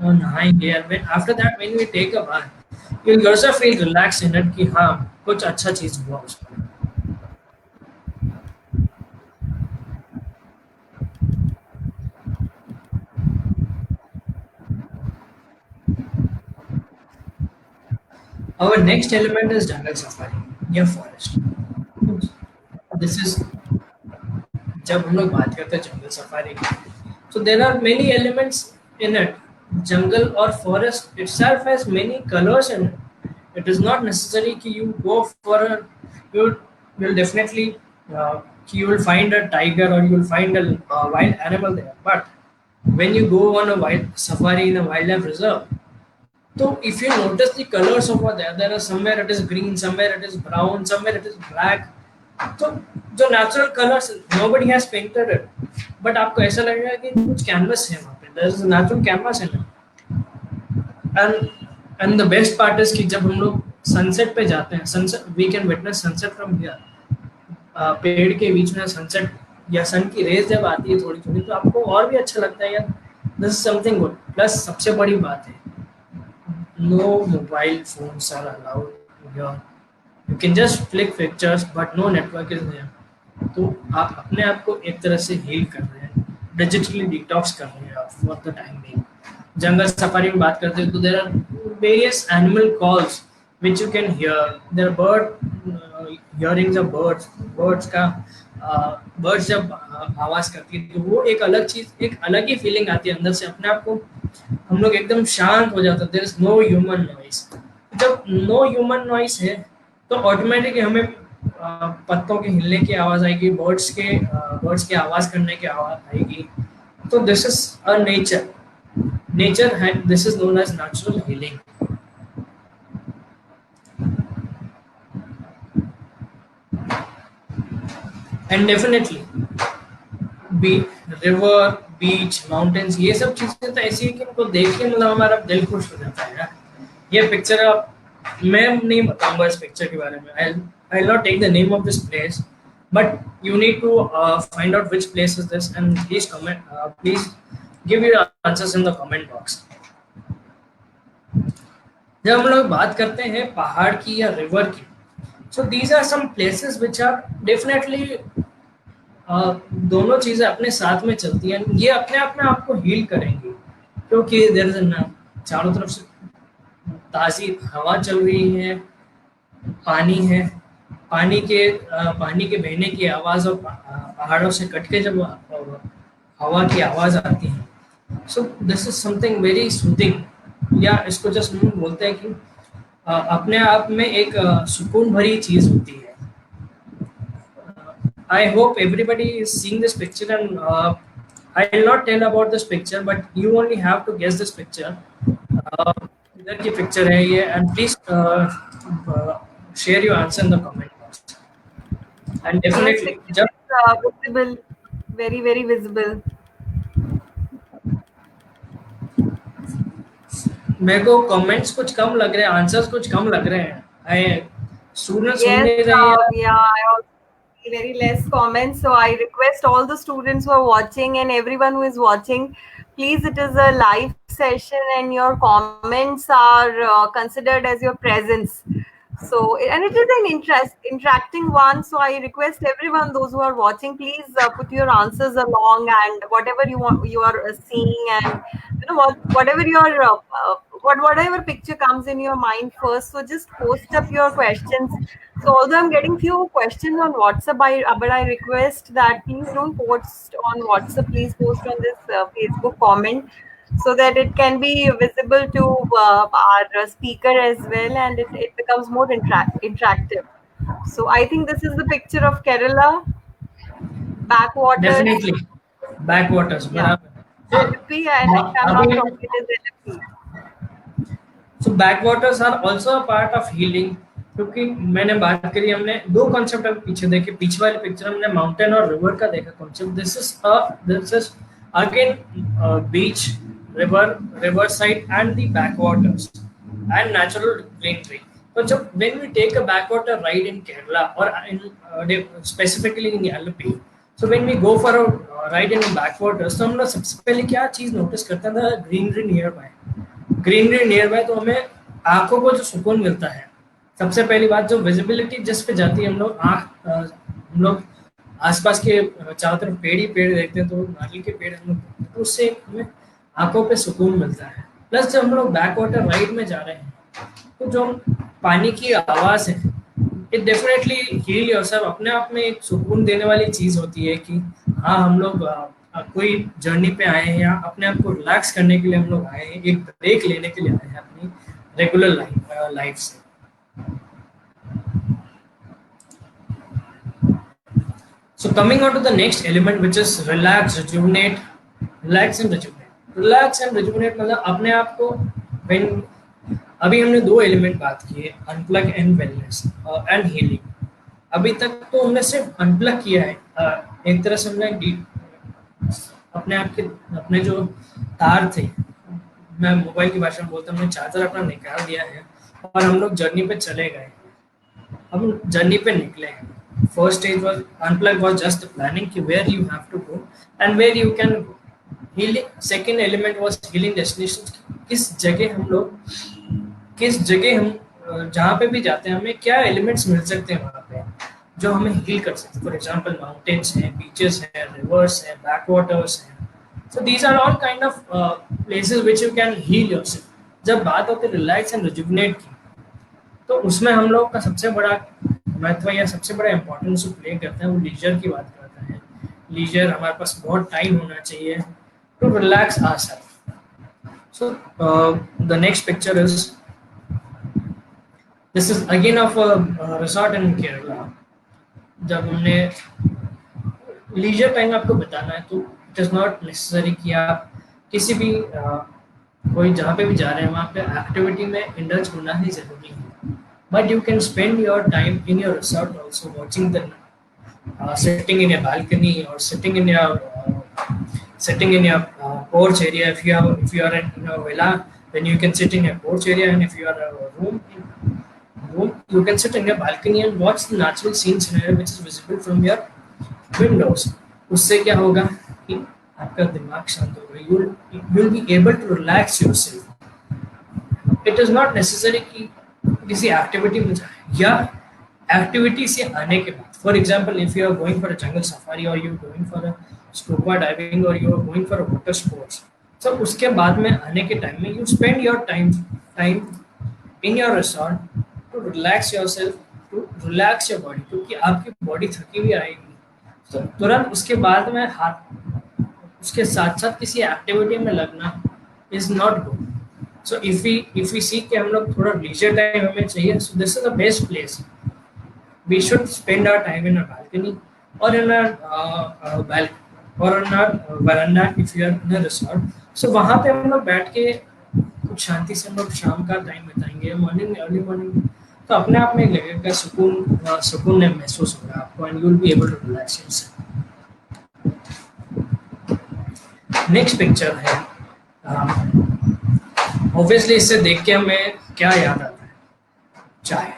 नहाएंगे, after that when we take a bath, you will also feel relax in it कि हाँ कुछ अच्छा चीज हुआ उसमें. Our next element is jungle safari या forest. This is जब हम लोग बात करते हैं जंगल सफारी की, so there are many elements in it. Jungle or forest itself has many colors in it. It is not necessary कि you go for you will definitely you will find a tiger or you will find a wild animal there. But when you go on a wild safari in a wildlife reserve, so if you notice the colors over there are somewhere it is green, somewhere it is brown, somewhere it is black. So जो natural colors nobody has painted it, but आपको ऐसा लगेगा कि कुछ canvas है वहाँ पे. There is a natural canvas in it. And the best part is कि जब हम लोग sunset पे जाते हैं, sunset we can witness sunset from here. पेड़ के बीच में sunset या sun की रेज जब आती है थोड़ी थोड़ी, तो आपको और भी अच्छा लगता है यार. This is something good. Plus सबसे बड़ी बात है, no mobile phones are allowed here. You can just click pictures, but no network is there. तो आप अपने आप को एक तरह से हील कर रहे हैं, डिजिटली डिटॉक्स कर रहे हैं for the time being. Jungle safari में बात करते हैं तो there are various animal calls which you can hear. There bird hearings of birds जब आवाज करती है, तो वो एक अलग चीज, एक अलग ही फीलिंग आती है अंदर से. अपने आप को हम लोग एकदम शांत हो जाते हैं. There is no human noise. जब नो ह्यूमन नॉइस है तो ऑटोमेटिकली हमें पत्तों के हिलने की आवाज आएगी, बर्ड्स के आवाज करने की आवाज आएगी. तो दिस इज अ नेचर है. This is known as natural healing. And definitely river, beach, mountains, ये सब चीजें तो ऐसी है कि इनको देख के मतलब हमारा दिल खुश हो जाता है यार. ये पिक्चर आप, मैं नहीं बताऊंगा इस पिक्चर के बारे में. I'll not take the name of this place, but you need to find out which place is this, and please give your answers in the comment box. जब हम लोग बात करते हैं पहाड़ की या रिवर की, so these are some places which are definitely दोनों चीजें अपने साथ में चलती हैं. ये अपने आप में आपको हील करेंगी, क्योंकि there is a चारों तरफ से ताज़ी हवा चल रही है, पानी है, पानी के बहने की आवाज़ और पहाड़ों से कट के जब हवा की आवाज़ आती है, so this is something very soothing. या इसको जस्ट बोलते हैं कि अपने आप में एक सुकून भरी चीज होती है. I hope everybody is seeing this picture, and I will not tell about this picture, but you only have to guess this picture. इधर की picture है ये, and please share your answer in the comment box. And Yes, definitely, picture जब is visible, very very visible. मेरे को comments कुछ कम लग रहे हैं, answers कुछ कम लग रहे हैं. Students सुन Yes, नहीं रहे हैं. yeah, I also see very less comments. So I request all the students who are watching and everyone who is watching, please, it is a live session and your comments are considered as your presence. So, and it is an interacting one. So I request everyone, those who are watching, please put your answers along and whatever you want, you are seeing, and whatever your whatever picture comes in your mind first. So just post up your questions. So although I'm getting few questions on WhatsApp, but I request that please don't post on WhatsApp. Please post on this Facebook comment so that it can be visible to our speaker as well, and it becomes more interactive. So I think this is the picture of Kerala backwaters. Definitely, backwaters. Yeah, बराबर. So, LFP, and if I'm not अभी wrong, it is LFP. So backwaters are also a part of healing. क्योंकि मैंने बात करी, हमने दो concept अभी पीछे देखे. पीछे वाले पिक्चर हमने माउंटेन और रिवर का देखा concept. This is again beach, river side and the backwaters and natural greenery. तो जब when we take a backwater ride in Kerala or in specifically in LP, so when we go for a ride in backwaters, तो हम लोग सबसे पहले क्या चीज notice करते हैं? Greenery near by. तो हमें आंखों को जो सुकून मिलता है, सबसे पहली बात जो विजिबिलिटी जिस पे जाती है, हम लोग आसपास के चारों तरफ पेड़ ही पेड़ देखते हैं, तो नारियल के पेड़ हम लोग, तो उससे हमें आंखों पे सुकून मिलता है. प्लस जब हम लोग बैक वाटर राइड में जा रहे हैं, तो जो पानी की आवाज़ है, इट डेफिनेटली हील योरसेल्फ. अपने आप में एक सुकून देने वाली चीज़ होती है कि हाँ, हम लोग कोई जर्नी पे आए हैं या अपने आप को रिलैक्स करने के लिए हम लोग आए हैं, एक ब्रेक लेने के लिए आए हैं अपनी रेगुलर लाइफ से. So coming on to the next element, which is relax, rejuvenate. Relax and rejuvenate मतलब अपने आप को when अभी हमने दो एलिमेंट बात की है, unplug and wellness and healing. अभी तक तो हमने सिर्फ अनप्लग किया है. एक तरह से हमने अपने जो तार थे, मैं मोबाइल की भाषा में बोलता हूँ, हमने चार्जर अपना निकाल दिया है और हम लोग जर्नी पे चले गए. हम जर्नी पे निकले हैं. First stage was unplug, was just the planning कि where you have to go and where you can go. Healing, second element was healing destinations. किस जगह हम जहाँ पे भी जाते हैं, हमें क्या एलिमेंट्स मिल सकते हैं वहाँ पे जो हमें हील कर सकते हैं. फॉर एग्जाम्पल माउंटेन्स हैं, बीचेस हैं, रिवर्स हैं, बैकवाटर्स हैं. So these are all kind of places which you can heal yourself. जब बात होती है रिलैक्स एंड रिजुविनेट की, तो उसमें हम लोग का सबसे बड़ा महत्व या सबसे बड़ा इंपॉर्टेंस जो प्ले करता है वो लीजर की बात करता है. लीजर, हमारे पास बहुत टाइम होना चाहिए to relax ourselves. So the next picture is, this is again of a resort in Kerala. जब हमने लीजर टाइम आपको बताना है, तो इट इज नॉट नेसेसरी कि आप किसी भी कोई जहाँ पे भी जा रहे हैं वहाँ पे एक्टिविटी में इंडल्ज होना ही जरूरी है. But you can spend your time in your resort also watching the sitting in a balcony or sitting in your porch area. If you are in a villa, then you can sit in a porch area, and if you are a room, you can sit in a balcony and watch the natural scenes which is visible from your windows. उससे क्या होगा कि आपका दिमाग शांत होगा. You will be able to relax yourself. It is not necessary कि किसी एक्टिविटी में जाए या एक्टिविटी से आने के बाद. For example, if you are going for a jungle safari और you going for a scuba diving और you are going for a water sports, तो उसके बाद में आने के टाइम में you spend your time in your resort to relax yourself, to relax your body. क्योंकि आपकी बॉडी थकी हुई आएगी, तो तुरंत उसके बाद में उसके साथ साथ किसी एक्टिविटी में लगना is not good. So if we see कि हम लोग थोड़ा leisure time हमें चाहिए, so this is the best place. We should spend our time in a balcony or in a or in a veranda if you are in a resort. So वहाँ पे हम लोग बैठ के कुछ शांति से हम लोग शाम का टाइम बिताएंगे, मॉर्निंग अर्ली मॉर्निंग, तो अपने आप में लगेगा सुकून महसूस होगा आपको, and you will be able to relax yourself. Next picture है, ऑब्वियसली इससे देख के हमें क्या याद आता है? चाय.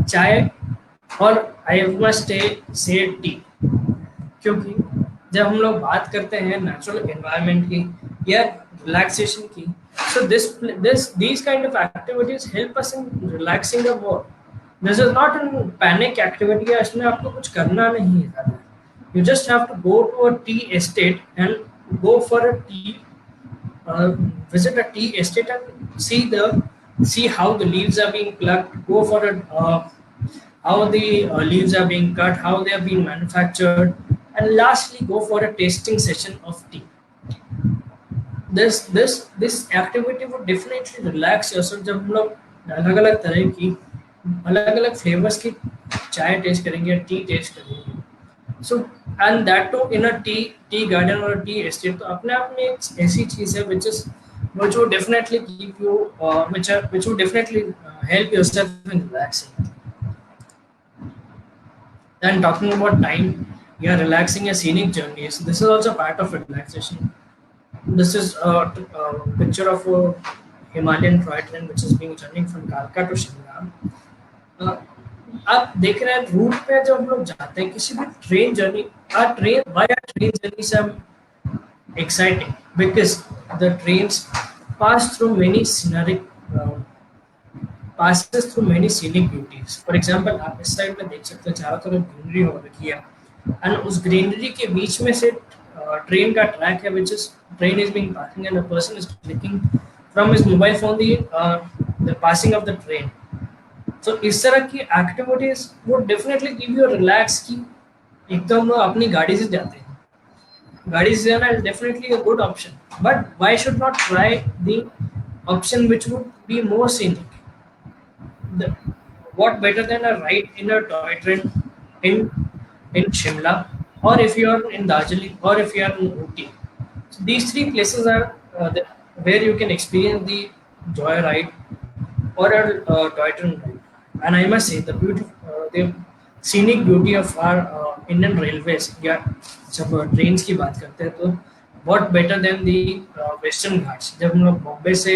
चाय और आई मस्ट से टी, क्योंकि जब हम लोग बात करते हैं नेचुरल एनवायरनमेंट की या रिलैक्सेशन की, so these kind of activities help us in relaxing the more. This is not a panic activity. इसमें आपको कुछ करना नहीं है. You just have to go to a tea estate and go for a tea, visit a tea estate and see how the leaves are being plucked. Go for how the leaves are being cut, how they are being manufactured, and lastly go for a tasting session of tea. This activity would definitely relax yourself. जब हम लोग अलग अलग तरह की अलग अलग flavours की चाय टेस्ट करेंगे, टी टेस्ट करेंगे, so and that too in a tea garden or a tea estate, तो अपने आप में एक ऐसी चीज है which would definitely keep you which would definitely help yourself in relaxing. And talking about time, you are relaxing a scenic journey, so this is also part of relaxation. This is a picture of a Himalayan toy train which is being journeying from Kalka to Shimla. आप देख रहे हैं root पे जब हम लोग जाते हैं किसी भी train journey, why are train journeys exciting? Because the trains passes through many scenic beauties. For example, आप इस साइड में देख सकते हैं चारों तरफ ग्रीनरी हो रखी है, and उस ग्रीनरी के बीच में से ट्रेन का ट्रैक है, which is train is being passing and a person is clicking from his mobile phone the passing of the train. So इस तरह की activities would definitely give you a relax कि एकदम अपनी गाड़ी से जाते हैं, गाड़ी से जाना is definitely a good option, but why should not try the option which would be more scenic? What better than a ride in a toy train in Shimla, or if you are in Darjeeling, or if you are in Ooty. So these three places are where you can experience the joy ride or a toy train ride. And I must say the scenic beauty of our Indian railways. या जब trains की बात करते हैं तो what better than the Western Ghats. जब हम लोग बॉम्बे से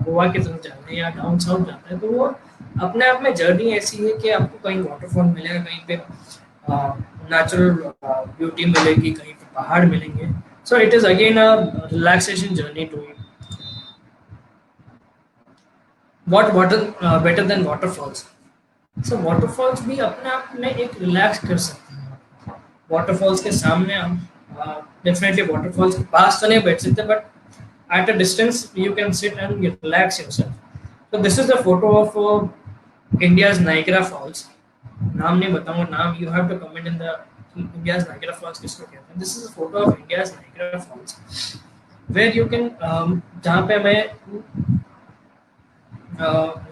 गोवा की तरफ जाते हैं या डाउन साउथ जाते हैं, तो वो अपने आप में जर्नी ऐसी है कि आपको कहीं वाटरफॉल मिलेगा, कहीं पे नेचुरल ब्यूटी मिलेगी, कहीं पे पहाड़ मिलेंगे. So it is again a relaxation journey to you. What better than waterfalls? So waterfalls भी अपने आप में एक रिलैक्स कर सकते हैं. Waterfalls के सामने हम definitely waterfalls के पास तो नहीं बैठ सकते, but at a distance you can sit and you relax yourself. So this is a photo of India's Niagara Falls. नाम नहीं बताऊंगा, नाम you have to comment in the India's Niagara Falls किसको कहते हैं. This is a photo of India's Niagara Falls where you can जहाँ पे मैं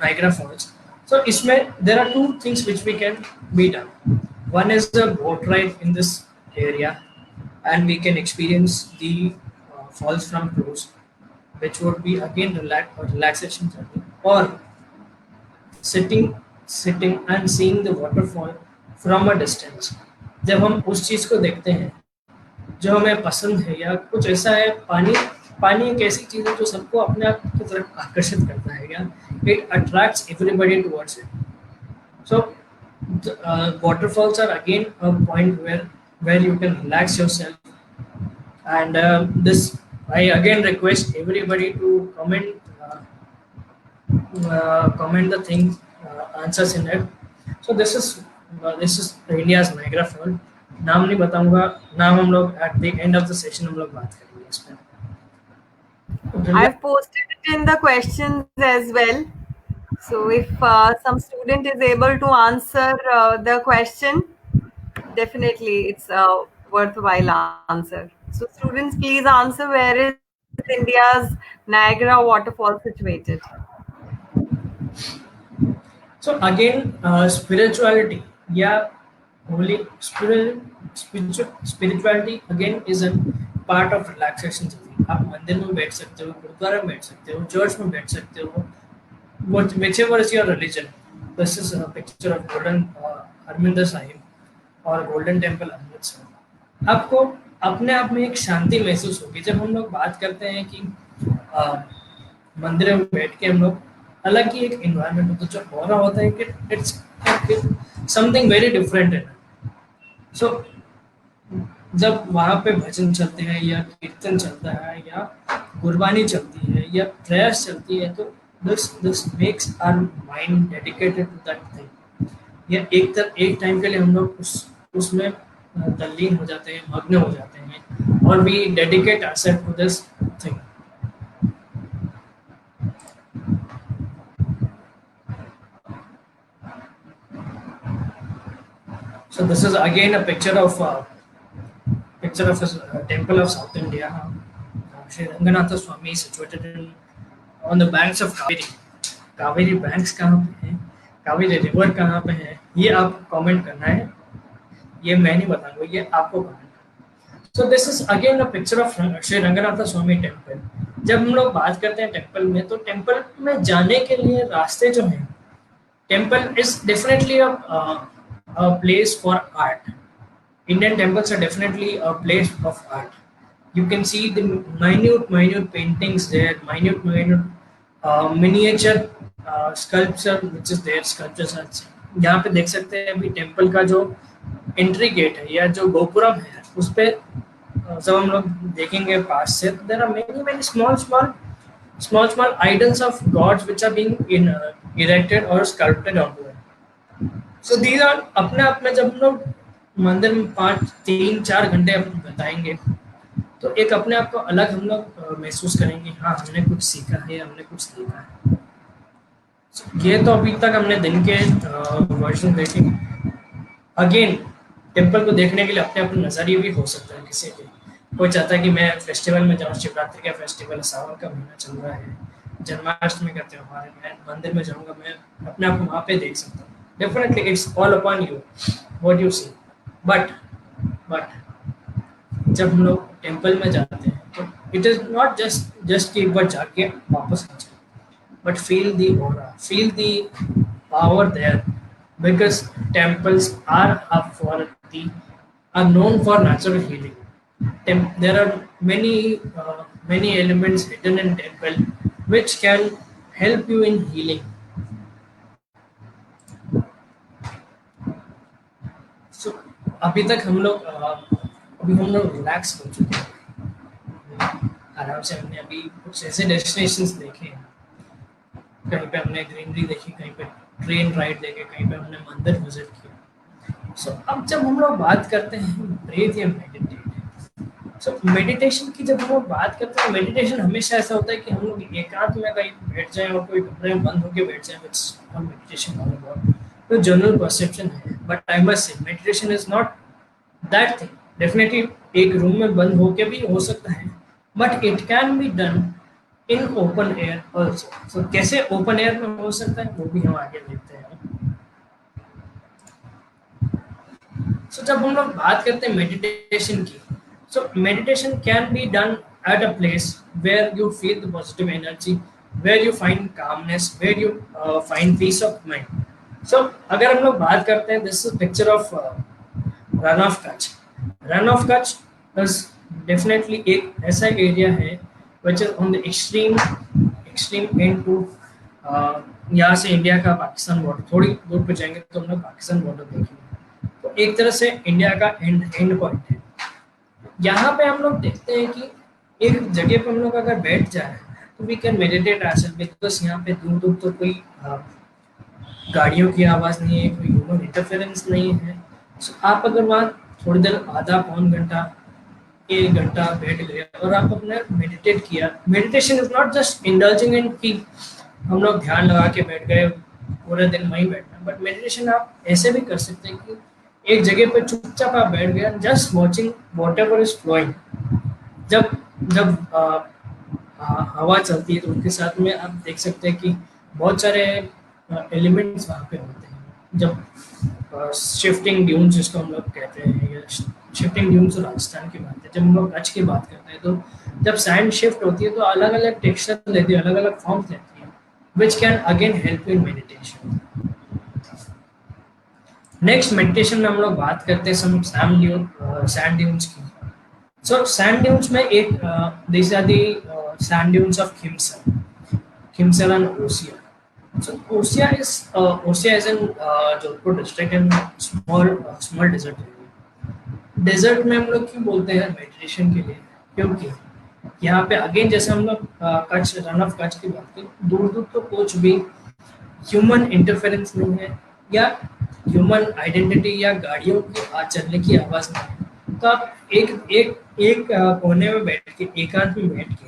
Niagara Falls. So इसमें there are two things which we can be done. One is the boat ride in this area, and we can experience the falls from close, which would be again relaxation journey, or sitting and seeing the waterfall from a distance. जब हम उस चीज को देखते हैं जो हमें पसंद है, या कुछ ऐसा है, पानी एक ऐसी चीज है जो सबको अपने आप की तरफ आकर्षित करता है, या it attracts everybody towards it. So waterfalls are again a point where you can relax yourself, and this I again request everybody to comment the things, answers in it. So this is India's Niagara Falls. नाम नहीं बताऊंगा, नाम हम लोग at the end of the session हम लोग बात करेंगे इस पे. I've posted it in the questions as well. So if some student is able to answer the question, definitely it's a worthwhile answer. So students, please answer, where is is India's Niagara waterfall situated? So again, spirituality, yeah, holy spirituality again is a part of relaxation journey. आप मंदिर में बैठ सकते हो, गुरुद्वारा में बैठ सकते हो, चर्च में बैठ सकते हो, whichever is your religion. This is a picture of golden Harminder Sahib और गोल्डन टेम्पल अमृतसर। आपको अपने आप में एक शांति महसूस होगी जब हम लोग बात करते हैं कि मंदिर में बैठ के हम लोग अलग ही एक इन्वायरमेंट होता है, जो हो रहा होता है कि इट्स समथिंग वेरी डिफरेंट है। सो जब वहाँ पे भजन चलते हैं या कीर्तन चलता है या गुरबानी चलती है या प्रेयर्स चलती है, तो this makes our mind dedicated to that thing. या एक टाइम के लिए हम लोग उसमें तल्लीन हो जाते हैं, मग्न हो जाते हैं और we dedicate ourselves to this thing. So this is again a picture of a temple of South India, Sri Ranganatha Swami, situated on the banks of Kaveri. Kaveri banks कहाँ पे हैं, Kaveri river कहाँ पे है, ये आप comment करना है, ये मैं नहीं बताऊंगा, ये आपको comment करना है। So this is again a picture of Sri Ranganatha Swami temple. जब हम लोग बात करते हैं टेम्पल में, तो टेम्पल में जाने के लिए रास्ते जो हैं, temple is definitely a place for art. Indian temples are definitely a place of art. You can see the minute paintings there, minute miniature sculpture which is there, sculptures are. यहाँ पे देख सकते हैं अभी टेम्पल का जो entry gate है या जो गोपुरम है, उस पे जब हम लोग देखेंगे पास से, तो there are many small idols of gods which are being erected or sculpted onto it. So these are अपने जब हम लोग मंदिर में 3-4 घंटे बताएंगे, तो एक अपने आप को अलग हम लोग महसूस करेंगे, हाँ हमने कुछ सीखा है, हमने कुछ देखा है। So, ये तो अभी तक हमने दिन के वर्जन देखे। अगेन टेम्पल को देखने के लिए अपने अपने नज़रिए भी हो सकता है किसी के। कोई चाहता है कि मैं फेस्टिवल में जाऊँ, शिवरात्रि का फेस्टिवल, सावन का महीना चल रहा है, जन्माष्टमी का त्यौहार है, मैं मंदिर में जाऊँगा, मैं अपने आप को वहाँ पे देख सकता हूँ। Definitely it's all upon you what you see, but जब हम लोग टेम्पल में जाते हैं तो it is not just कि एक बार जाके वापस आ जाए, but feel the aura, feel the power there, because temples are known for natural healing. There are many elements hidden in temple which can help you in healing. So, अभी तक हम लोग relax हो चुके हैं, आराम से हमने अभी कुछ ऐसे डेस्टिनेशंस देखे हैं, कहीं पे हमने ग्रीनरी देखी, कहीं पे ट्रेन राइड देखे, कहीं पे हमने मंदिर विजिट किया। सो अब जब हम लोग बात करते हैं ब्रीथ या मेडिटेट, सो मेडिटेशन की जब हम लोग बात करते हैं, मेडिटेशन हमेशा ऐसा होता है कि हम लोग एकांत में कहीं बैठ जाएं और कोई कमरे में बंद होकर बैठ जाएं, मेडिटेशन ऑल अबाउट तो जनरल परसेप्शन है। But I must say meditation is not that thing. Definitely एक रूम में बंद होके भी हो सकता है, but it can be done in open air also. So कैसे ओपन एयर में हो सकता है वो भी हम आगे देखते हैं। सो जब हम लोग बात करते हैं मेडिटेशन की, so meditation can be done at a place where you feel the positive energy, where you find calmness, where you find peace of mind. So अगर हम लोग बात करते हैं, this is picture of Rann of Kutch. Rann of Kutch is definitely एक ऐसा area है which is on the extreme end to यहाँ से इंडिया का पाकिस्तान बॉर्डर, थोड़ी दूर पे जाएंगे तो हम लोग पाकिस्तान बॉर्डर देखेंगे। तो एक तरह से इंडिया का एंड पॉइंट है। यहाँ पे हम लोग देखते हैं कि एक जगह पे हम लोग अगर बैठ जाए तो we can meditate our, because यहाँ पे दूर दूर तो कोई गाड़ियों की आवाज़ नहीं है, कोई ह्यूमन इंटरफेरेंस नहीं है। सो आप अगर वहाँ थोड़ी देर, आधा पौन घंटा, 1 घंटा बैठ गए और आप अपने मेडिटेट किया। Meditation is not just indulging in कि हम लोग ध्यान लगा के बैठ गए पूरे दिन वहीं बैठना, बट मेडिटेशन आप ऐसे भी कर सकते हैं कि एक जगह पे चुपचाप आप बैठ गए, just watching whatever is flowing. जब हवा चलती है तो उनके साथ में आप देख सकते हैं कि बहुत सारे एलिमेंट्स वहाँ पे होते हैं। जब शिफ्टिंग ड्यून्स जिसको हम लोग कहते हैं, या शिफ्टिंग ड्यून्स तो राजस्थान की बात है, जब हम लोग कच्छ की बात करते हैं तो जब सैंड शिफ्ट होती है तो अलग अलग टेक्सचर लेती है, अलग अलग फॉर्म्स लेती है, which can again help in meditation. Next meditation में हम लोग बात करते हैं सैंड ड्यून्स की। सो सैंड ड्यून्स में एक these are the sand dunes of Khimsar and Osia. So Osia is in Jodhpur district and small desert area. Desert में हम लोग क्यों बोलते हैं मेडिटेशन के लिए? क्योंकि यहाँ पे अगेन जैसे हम लोग कच्छ, रन ऑफ कच्छ की बात करें, दूर दूर तो कुछ भी ह्यूमन इंटरफेरेंस नहीं है, या ह्यूमन आइडेंटिटी या गाड़ियों की चलने की आवाज़ नहीं है। तो आप एक कोने में बैठ के, एकांत में बैठ के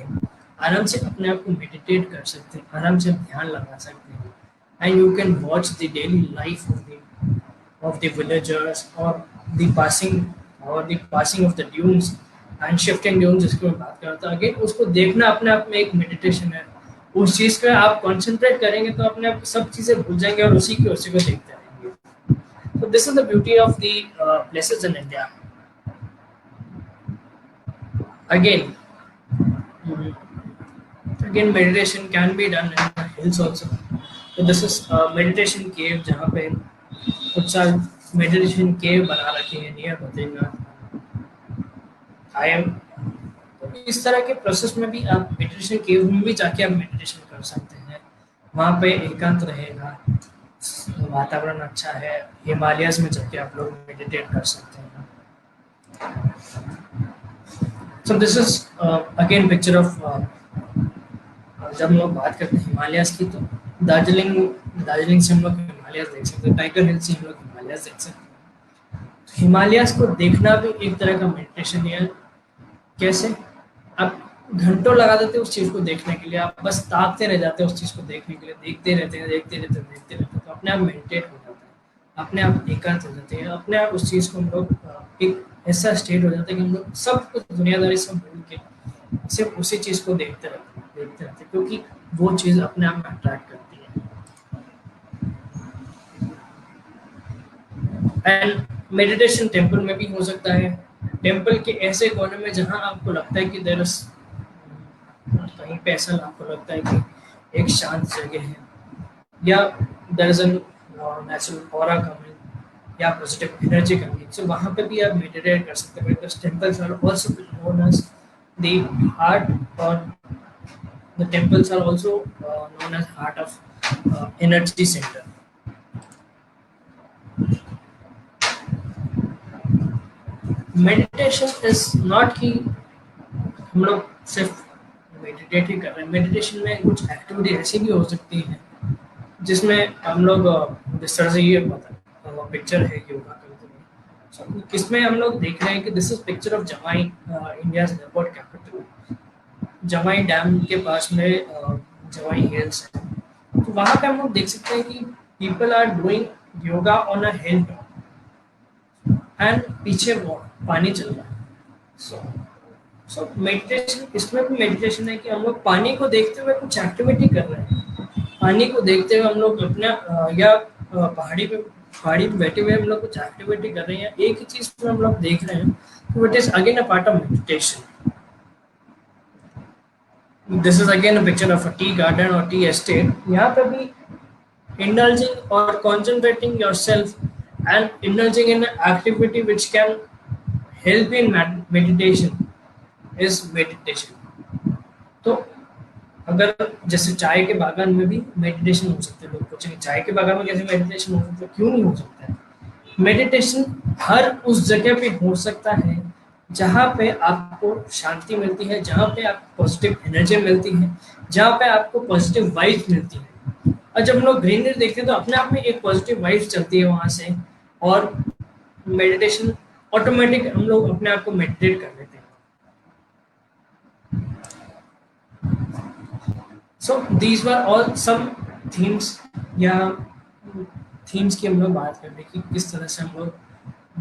आराम से अपने आप को मेडिटेट कर सकते हैं, आराम से ध्यान लगा सकते हैं, and you can watch the daily life of the villagers और the passing of the dunes and shifting dunes, जिसकी मैं बात कर रहा था। अगेन उसको देखना अपने आप में एक मेडिटेशन है। उस चीज़ पे आप कॉन्सेंट्रेट करेंगे तो अपने आप सब चीज़ें भूल जाएंगे और उसी को देखते रहेंगे। So this is the beauty of the places in India. Again meditation can be done in the hills also. So this is meditation cave, जहाँ पे कुछ साल मेडिटेशन केव बना रखे हैं नियर बद्रीनाथ। तो इस तरह के प्रोसेस में भी आप मेडिटेशन केव में भी जाके आप मेडिटेशन कर सकते हैं। वहाँ पे एकांत रहेगा, वातावरण अच्छा है, हिमालयस में जाके आप लोग मेडिटेट कर सकते हैं। So this is again picture of जब हम लोग बात करते हैं हिमालयस की, तो दार्जिलिंग से हम लोग हिमालयस देख सकते हैं, टाइगर हिल से हम लोग हिमालयस देख सकते हैं। तो हिमालयस को देखना भी एक तरह का मेडिटेशन है। कैसे? आप घंटों लगा देते हैं उस चीज़ को देखने के लिए, आप बस ताकते रह जाते हैं उस चीज़ को देखने के लिए, देखते रहते हैं, तो अपने आप मेडिटेट हो जाता है, अपने आप एकांत हो जाते हैं, अपने आप उस चीज़ को हम लोग एक ऐसा स्टेट हो जाता है कि हम लोग सब कुछ दुनियादारी सब भूल के सिर्फ उसी चीज़ को देखते रहते हैं, क्योंकि वो चीज़ अपने आप में अट्रैक्ट करती है। एंड मेडिटेशन टेम्पल में भी हो सकता है, टेम्पल के ऐसे कोने में जहाँ आपको लगता है कि कहीं पे ऐसा आपको लगता है कि एक शांत जगह है, या there is an natural aura coming, या पॉजिटिव एनर्जी कमिंग, सो वहाँ पे भी आप मेडिटेट कर सकते हैं। Because temples are also known as the heart, और the temples are also known as heart of energy centre. Meditation is not कि हम लोग सिर्फ मेडिटेट ही कर रहे हैं। मेडिटेशन में कुछ एक्टिविटी ऐसी भी हो सकती है जिसमें हम लोग, जिस तरह से ये पिक्चर है योगा करते हुए, इसमें हम लोग देख रहे हैं कि this is picture of Jawai, India airport capital, Jawai dam के पास में जवाई हिल्स है। तो वहाँ पे हम लोग देख सकते हैं कि people are doing yoga on a hill top, and पीछे पानी चल रहा है। सो मेडिटेशन, इसमें भी मेडिटेशन है कि हम लोग पानी को देखते हुए कुछ एक्टिविटी कर रहे हैं। पानी को देखते हुए हम लोग अपना या पहाड़ी पे बैठे हुए हम लोग कुछ एक्टिविटी कर रहे हैं, एक ही चीज में हम लोग देख रहे हैं, तो it is again a part of meditation. This is again a picture of a tea garden और टी एस्टेट। यहाँ पे भी indulging or concentrating yourself and indulging in an activity which can help in meditation is meditation। तो अगर जैसे चाय के बागान में भी मेडिटेशन हो सकता है, लोग पूछेंगे चाय के बागान में कैसे मेडिटेशन हो सकता है, क्यों नहीं हो सकता है? मेडिटेशन हर उस जगह पे हो सकता है जहाँ पे आपको शांति मिलती है, जहाँ पे आपको पॉजिटिव एनर्जी मिलती है, जहाँ पे आपको पॉजिटिव वाइब्स मिलती है। और जब हम लोग ग्रीनरी देखते हैं तो अपने आप में एक पॉजिटिव वाइब्स चलती है वहाँ से, और मेडिटेशन ऑटोमेटिक हम लोग अपने आप को मेडिटेट कर लेते हैं। So these were all some themes, या themes की हम लोग बात कर रहे कि किस तरह से हम लोग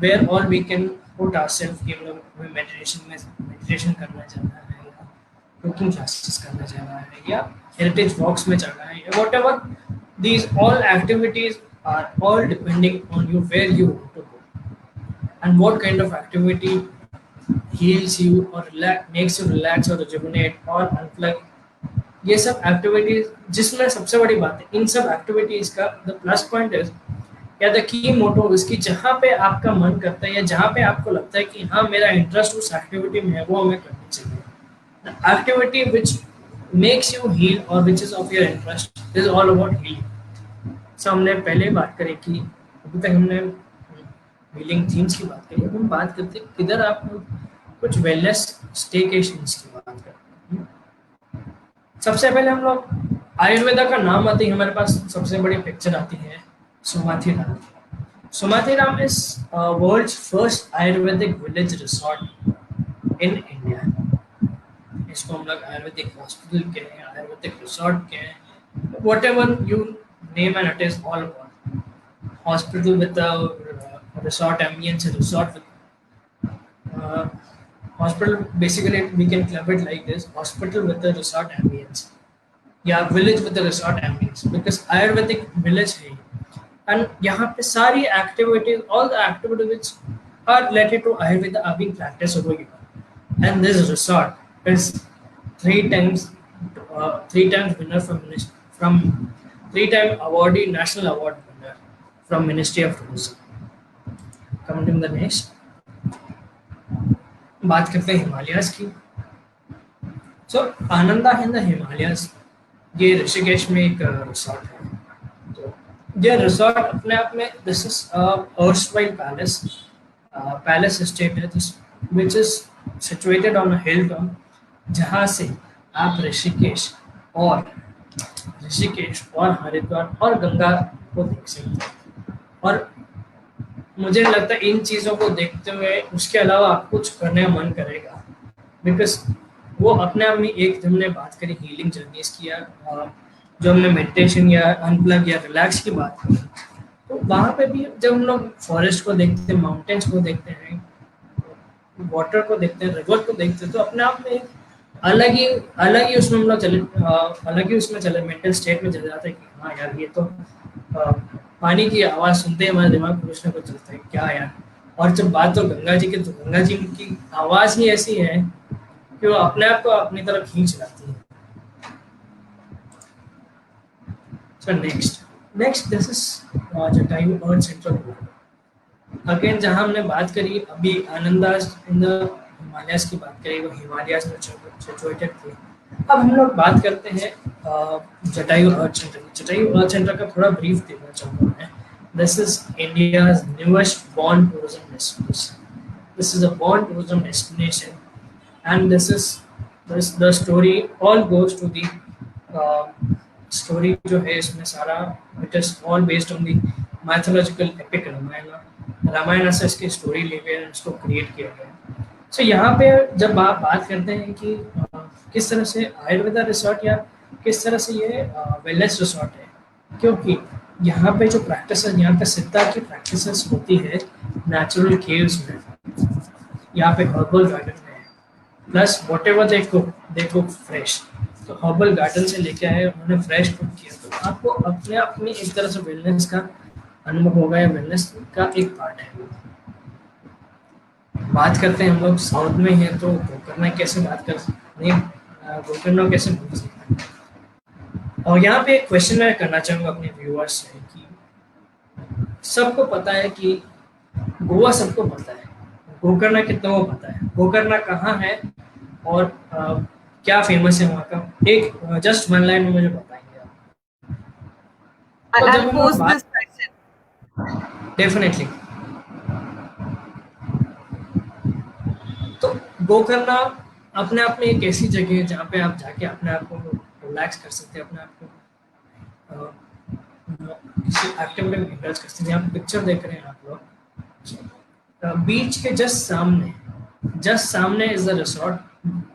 where all we can put ourselves कि हम लोग मेडिटेशन करना चाहता है, कुकिंग क्लासेस करने जा रहा है या हेरिटेज वॉक्स में चल रहा है या whatever, these all activities are all depending on you where you want to go and what kind of activity heals you or makes you relax or rejuvenate or unplug. ये सब activities, जिसमें सबसे बड़ी बात है इन सब activities का the plus point is या द की मोटो इसकी, जहाँ पे आपका मन करता है या जहाँ पे आपको लगता है कि हाँ मेरा इंटरेस्ट उस एक्टिविटी में है, वो हमें करनी चाहिए. The activity which makes you heal और which is of your interest is all about healing. So हमने पहले बात करी कि अभी तक हमने हीलिंग थीम्स की बात करी. अब हम बात करते हैं किधर आप कुछ वेलनेस स्टेकेशंस की बात करते हैं. सबसे पहले हम लोग आयुर्वेदा का नाम आते ही हमारे पास सबसे बड़ी पिक्चर आती है Somatheeram. Somatheeram is world's first ayurvedic village resort in India. इसको हम लोग आयुर्वेदिक हॉस्पिटल कहें, आयुर्वेदिक रिसोर्ट कहें, whatever you name and it is all about hospital with resort ambience, a resort with hospital. Basically, we can club it like this: hospital with a resort ambience, yeah, village with a resort ambience. Because Ayurvedic village है, and यहाँ पे सारी activities, all the activities which are related to Ayurveda are being practiced over here. And this resort is three times winner from 3-time awardee, national award winner from Ministry of Tourism. Coming to the next, बात करते हैं हिमालयाज की. सो Ananda in the Himalayas, ये ऋषिकेश में एक resort है. तो ये रिसोर्ट अपने आप में this is erstwhile palace estate है, which is situated on a hill top, जहाँ से आप ऋषिकेश और हरिद्वार और गंगा को देख सकते हैं. और मुझे लगता है इन चीज़ों को देखते हुए उसके अलावा आप कुछ करने का मन करेगा. बिकॉज वो अपने आप में एक, हमने बात करी हीलिंग जर्नीज की या जो हमने मेडिटेशन या अनप्लग या रिलैक्स की बात की, तो वहाँ पे भी जब हम लोग फॉरेस्ट को देखते हैं, माउंटेन्स को देखते हैं, वाटर को देखते हैं, रिवर को देखते हैं, तो अपने आप में अलग ही उसमें हम लोग चले मेंटल स्टेट में चले जाते हैं कि हाँ यार, ये तो पानी की आवाज़ सुनते ही हमारे दिमाग में कुछ ना कुछ चलता है क्या यार. और जब बात हो गंगा जी की, तो गंगा जी की आवाज़ ही ऐसी है कि वो अपने आप को अपनी तरफ खींच लाती है. So next this is Jatayu earth central again, जहाँ हमने बात करी अभी आनंदाज इन द हिमालयाज की बात करी, वो हिमालयाज में सिचुएटेड थे. अब हम लोग बात करते हैं Jatayu earth centre. Jatayu earth centre का थोड़ा ब्रीफ देना चाहूँगा मैं. This is India's newest born tourism destination. This is a born tourism destination and this is the story all goes to the story जो है इसमें सारा, it is all based on the mythological epic Ramayan से इसकी story ले गए, इसको create किया गया. सो यहाँ पे जब आप बात करते हैं कि किस तरह से आयुर्वेदा रिसोर्ट या किस तरह से ये वेलनेस रिसोर्ट है, क्योंकि यहाँ पे जो प्रैक्टिस, यहाँ पे सिद्धा की प्रैक्टिसेस होती है नेचुरल केव्स में, यहाँ पे हर्बल गार्डन में, plus what ever they cook fresh. तो हर्बल गार्डन से लेके आए, उन्होंने फ्रेश कुक किया, तो आपको अपने आप में एक तरह से वेलनेस का अनुभव होगा या वेलनेस का एक पार्ट है. बात करते हैं हम लोग साउथ में हैं, तो गोकर्ण कैसे बात कर नहीं, गोकर्ण कैसे भूल सकते हैं. और यहाँ पे एक क्वेश्चन मैं करना चाहूँगा अपने व्यूअर्स से कि सबको पता है कि गोवा सबको पता है, गोकर्ण कितना को पता है, गोकर्ण कहाँ है और क्या फेमस है वहाँ का. एक जस्ट वन लाइन में मुझे बताएंगे आप. I'll post this question. Definitely. तो गोकर्ण अपने आप में एक ऐसी जगह है जहाँ पे आप जाके अपने आप को रिलैक्स कर सकते हैं, अपने आप को किसी एक्टिविटी में इंडल्ज कर सकते हैं. यहाँ पिक्चर देख रहे हैं आप लोग, बीच के जस्ट सामने is the resort.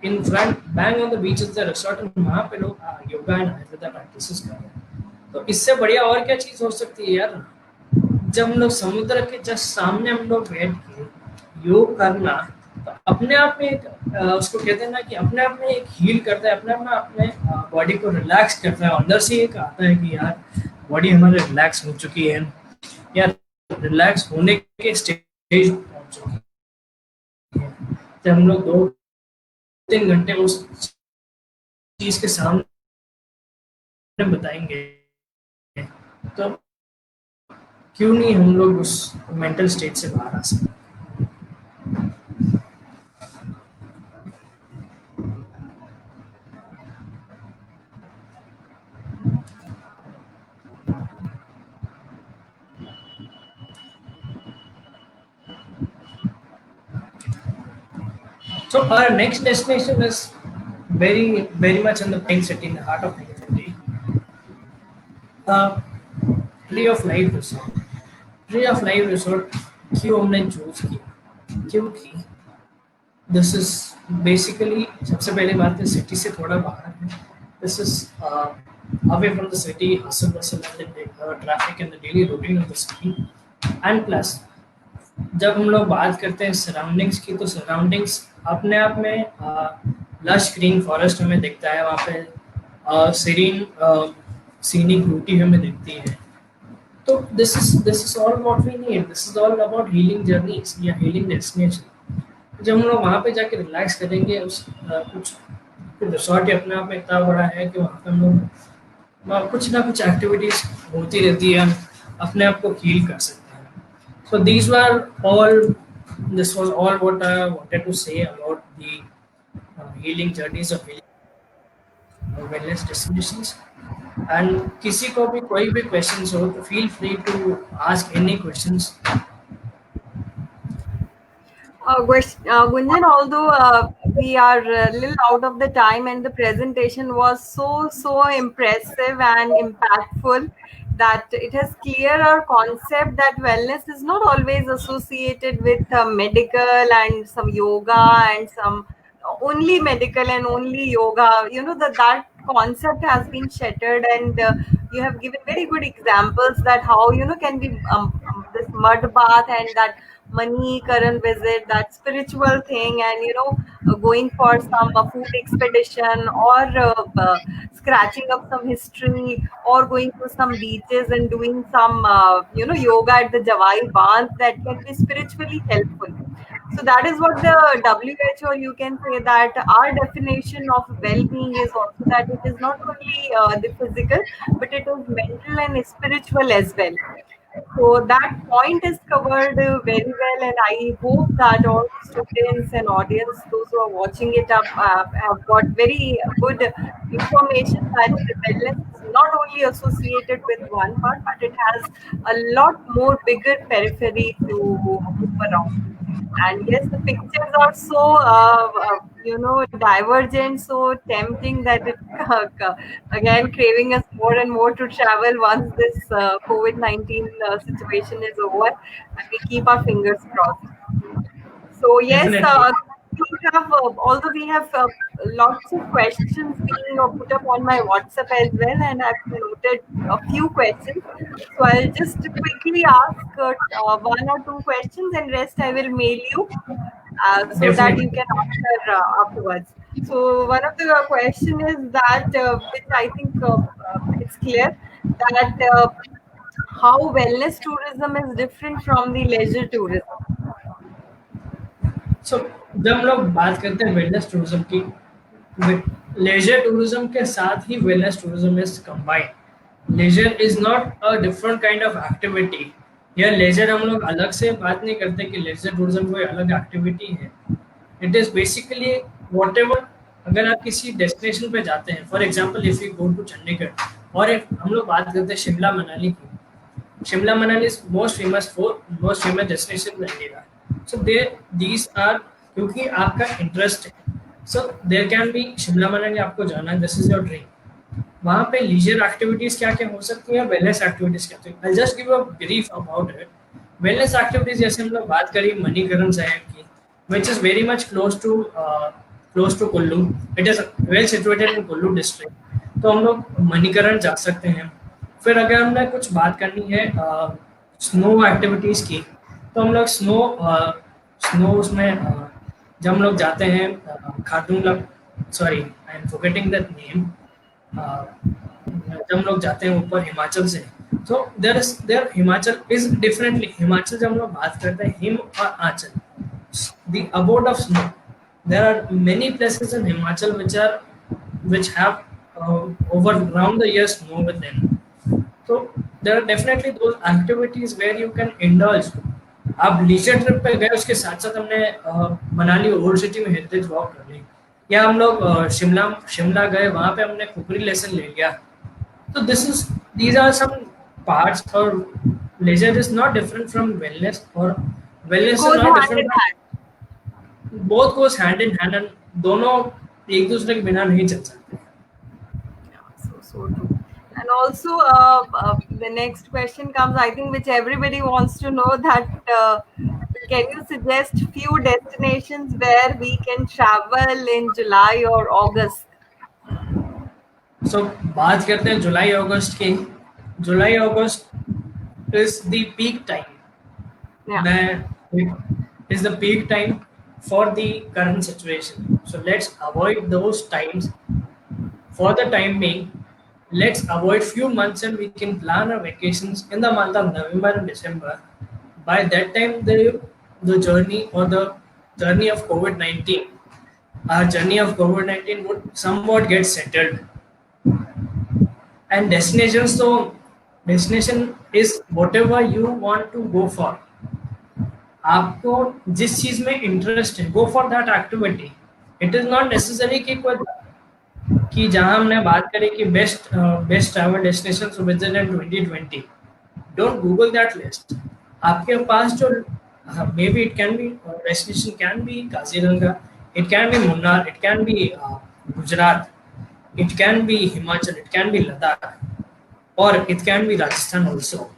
In front bang on the beach is the resort. वहाँ पे लोग योगा एंड आयुर्वेदा प्रैक्टिसेस कर रहे हैं. तो इससे बढ़िया और क्या चीज़ हो सकती है यार. जब हम लोग समुद्र के जस्ट सामने हम लोग बैठ के योग करना, अपने आप में एक उसको कहते हैं ना कि अपने आप में एक हील करता है, अपने आप में अपने बॉडी को रिलैक्स करता है, अंदर से एक आता है कि यार बॉडी हमारे रिलैक्स हो चुकी है, या रिलैक्स होने के स्टेज पहुंच चुकी है। जब हम लोग 2-3 घंटे उस चीज के सामने बताएंगे तो क्यों नहीं हम लोग उस मेंटल स्टेट से बाहर आ सकते। So our next destination is very much in the Pink City, in the heart of Pink City. Tree of Life Resort. Tree of Life Resort क्यों हमने चूज किया, क्योंकि दिस इज बेसिकली, सबसे पहले बात है सिटी से थोड़ा बाहर है. This is away from the city hustle bustle and the traffic and the daily routine of the city. And plus जब हम लोग बात करते हैं सराउंडिंग्स की, तो सराउंडिंग्स अपने आप में लश ग्रीन फॉरेस्ट हमें दिखता है, वहाँ पे सीरीन सीनिक ब्यूटी हमें दिखती है. तो this is all what we need. This is all about healing journeys या हीलिंग डेस्टिनेशन. जब हम लोग वहाँ पे जाके रिलैक्स करेंगे, उस कुछ रिसोर्ट अपने आप में इतना बड़ा है कि वहाँ पे हम लोग कुछ ना कुछ एक्टिविटीज होती रहती है, अपने आप को हील कर सकते हैं. So these were all. This was all what I wanted to say about the healing journeys of wellness destinations. And किसी को भी कोई भी questions हो तो feel free to ask any questions. Gunjan, although we are a little out of the time and the presentation was so impressive and impactful, that it has cleared our concept that wellness is not always associated with medical and some yoga and some only medical and only yoga. You know, that concept has been shattered, and you have given very good examples that how, you know, can be this mud bath and that money Karan visit, that spiritual thing, and you know, going for some food expedition, or scratching up some history, or going to some beaches and doing some you know, yoga at the Jawai Bandh, that can be spiritually helpful. So that is what the WHO, you can say that our definition of well-being is also that it is not only the physical, but it is mental and spiritual as well. So that point is covered very well, and I hope that all the students and audience, those who are watching it up, have got very good information that the wellness is not only associated with one part, but it has a lot more bigger periphery to move around. And yes, the pictures are so you know, divergent, so tempting that it again craving us more and more to travel once this COVID-19 situation is over, and we keep our fingers crossed. So yes, Definitely. we have although we have lots of questions being put up on my WhatsApp as well, and I've noted a few questions. So I'll just quickly ask one or two questions, and rest I will mail you so that you Definitely. can answer afterwards. So one of the question is that which I think it's clear that how wellness tourism is different from the leisure tourism. So जब हम लोग बात करते हैं wellness tourism की, leisure tourism के साथ ही wellness tourism is combined. Leisure is not a different kind of activity. या लेजर हम लोग अलग से बात नहीं करते कि लेजर टूरिज्म कोई अलग एक्टिविटी है. It is basically whatever. अगर आप किसी डेस्टिनेशन पे जाते हैं, for example if you go to Chandigarh, और एक हम लोग बात करते हैं शिमला मनाली की. Shimla Manali is most famous destination in India. So these are क्योंकि आपका इंटरेस्ट है. So there can be Shimla Manali आपको जाना है, this is your dream. वहाँ पे लीजर एक्टिविटीज क्या क्या हो सकती हैं, वेलनेस एक्टिविटीज क्या होती है. I'll just give you a brief about it. Wellness activities जैसे हम लोग बात करें मणिकरण साहिब की, which is very much close to Kullu. It is well situated in Kullu district. तो हम लोग मणिकरण जा सकते हैं. फिर अगर हमने कुछ बात करनी है स्नो एक्टिविटीज़ की, तो हम लोग स्नो उसमें जब हम लोग जाते हैं खाटूंगला, sorry I am forgetting that name, जब हम लोग जाते हैं ऊपर हिमाचल से, तो there Himachal is differently, Himachal जब हम लोग बात करते हैं हिम और आंचल, the abode of snow, there are many places in Himachal which have over around the year snow within. So there are definitely those activities where you can indulge. आप लीजर ट्रिप पे गए, उसके साथ साथ हमने मनाली ओल्ड सिटी में heritage walk कर ली, या हम लोग शिमला शिमला गए, वहाँ पे हमने कुकरी लेसन ले लिया. So these are some parts, or leisure is not different from wellness, or wellness is Goes not hand in different from, hand. both goes hand in hand, and दोनों एक दूसरे के बिना नहीं चल सकते. So true. And also, the next question comes, I think, which everybody wants to know, that can you suggest few destinations where we can travel in July or August? So बात करते हैं जुलाई अगस्त की. जुलाई अगस्त is the peak time. Yeah. It is the peak time for the current situation. So let's avoid those times for the time being. Let's avoid few months and we can plan our vacations in the month of November and December. By that time, the journey, or the journey of COVID-19, our journey of COVID-19 would somewhat get settled. And destinations, so destination is whatever you want to go for. आपको जिस चीज में interest है, गो for that activity. It is not necessary कि जहां हमने बात करी कि best travel destination Switzerland 2020, don't Google that list. आपके पास जो may be it can B destination, can be Kaziranga, it can B Munnar, it can B Gujarat, it can be Himachal, it can be Ladakh, or it can be Rajasthan also.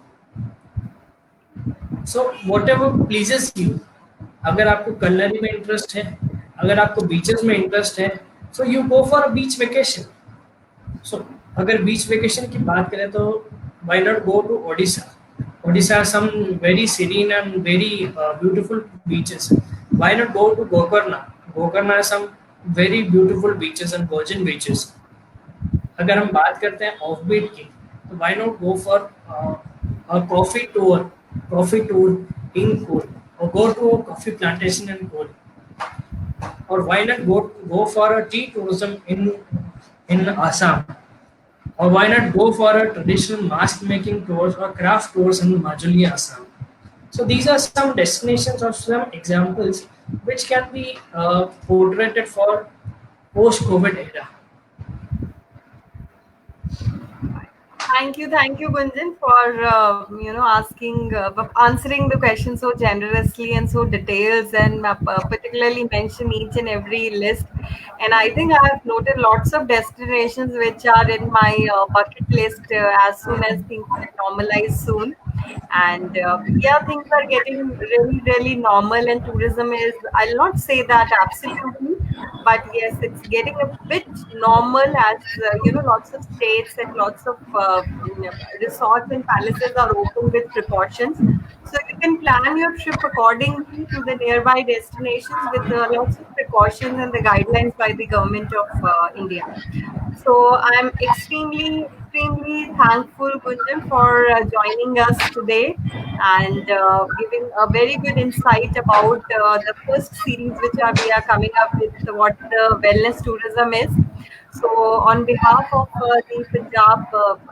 So whatever pleases you. अगर आपको कलरी में interest है, अगर आपको beaches में interest है, so you go for a beach vacation. So अगर बीच vacation की बात करें तो why not go to Odisha? Odisha has some very serene and very beautiful beaches. Why not go to Gokarna? Gokarna has some very beautiful beaches and virgin beaches. अगर हम बात करते हैं ऑफ बीट की, तो why not go for a coffee tour in Coorg, और go to a coffee plantation in Coorg, और why not go for a tea tourism in Assam, or why not go for a traditional mask making tours or craft tours in Majuli, Assam. So these are some destinations or some examples which can be portrayed for post-COVID era. Thank you, Gunjan, for answering the question so generously and so details, and particularly mention each and every list. And I think I have noted lots of destinations which are in my bucket list as soon as things get normalized soon. And yeah, things are getting really, really normal, and tourism is, I'll not say that absolutely, but yes, it's getting a bit normal as lots of states and lots of resorts and palaces are open with precautions. So you can plan your trip accordingly to the nearby destinations with lots of precautions and the guidelines by the government of India. So I'm extremely thankful, Gunjan, for joining us today and giving a very good insight about the first series which we are coming up with, what the wellness tourism is. So on behalf of the Punjab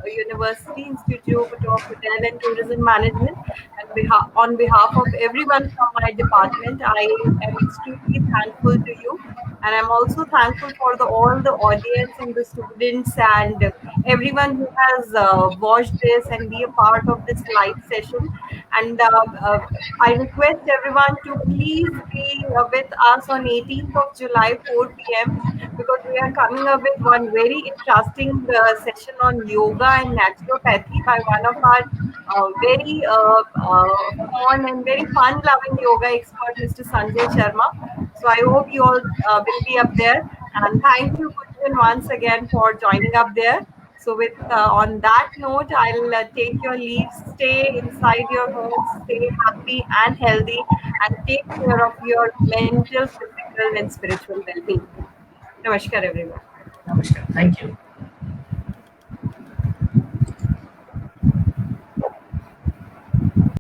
University Institute of Hotel and Tourism Management, and on behalf of everyone from my department, I am extremely thankful to you. And I'm also thankful for all the audience and the students and everyone who has watched this and be a part of this live session. And I request everyone to please be with us on 18th of July, 4 p.m. because we are coming up with one very interesting session on yoga and naturopathy by one of our very fun and very fun-loving yoga expert, Mr. Sanjay Sharma. So I hope you all will be up there. And thank you, Gunjan, once again for joining up there. So with on that note, I'll take your leave. Stay inside your homes, stay happy and healthy, and take care of your mental, physical, mental and spiritual well-being. Namaskar, everyone. Namaskar. Thank you.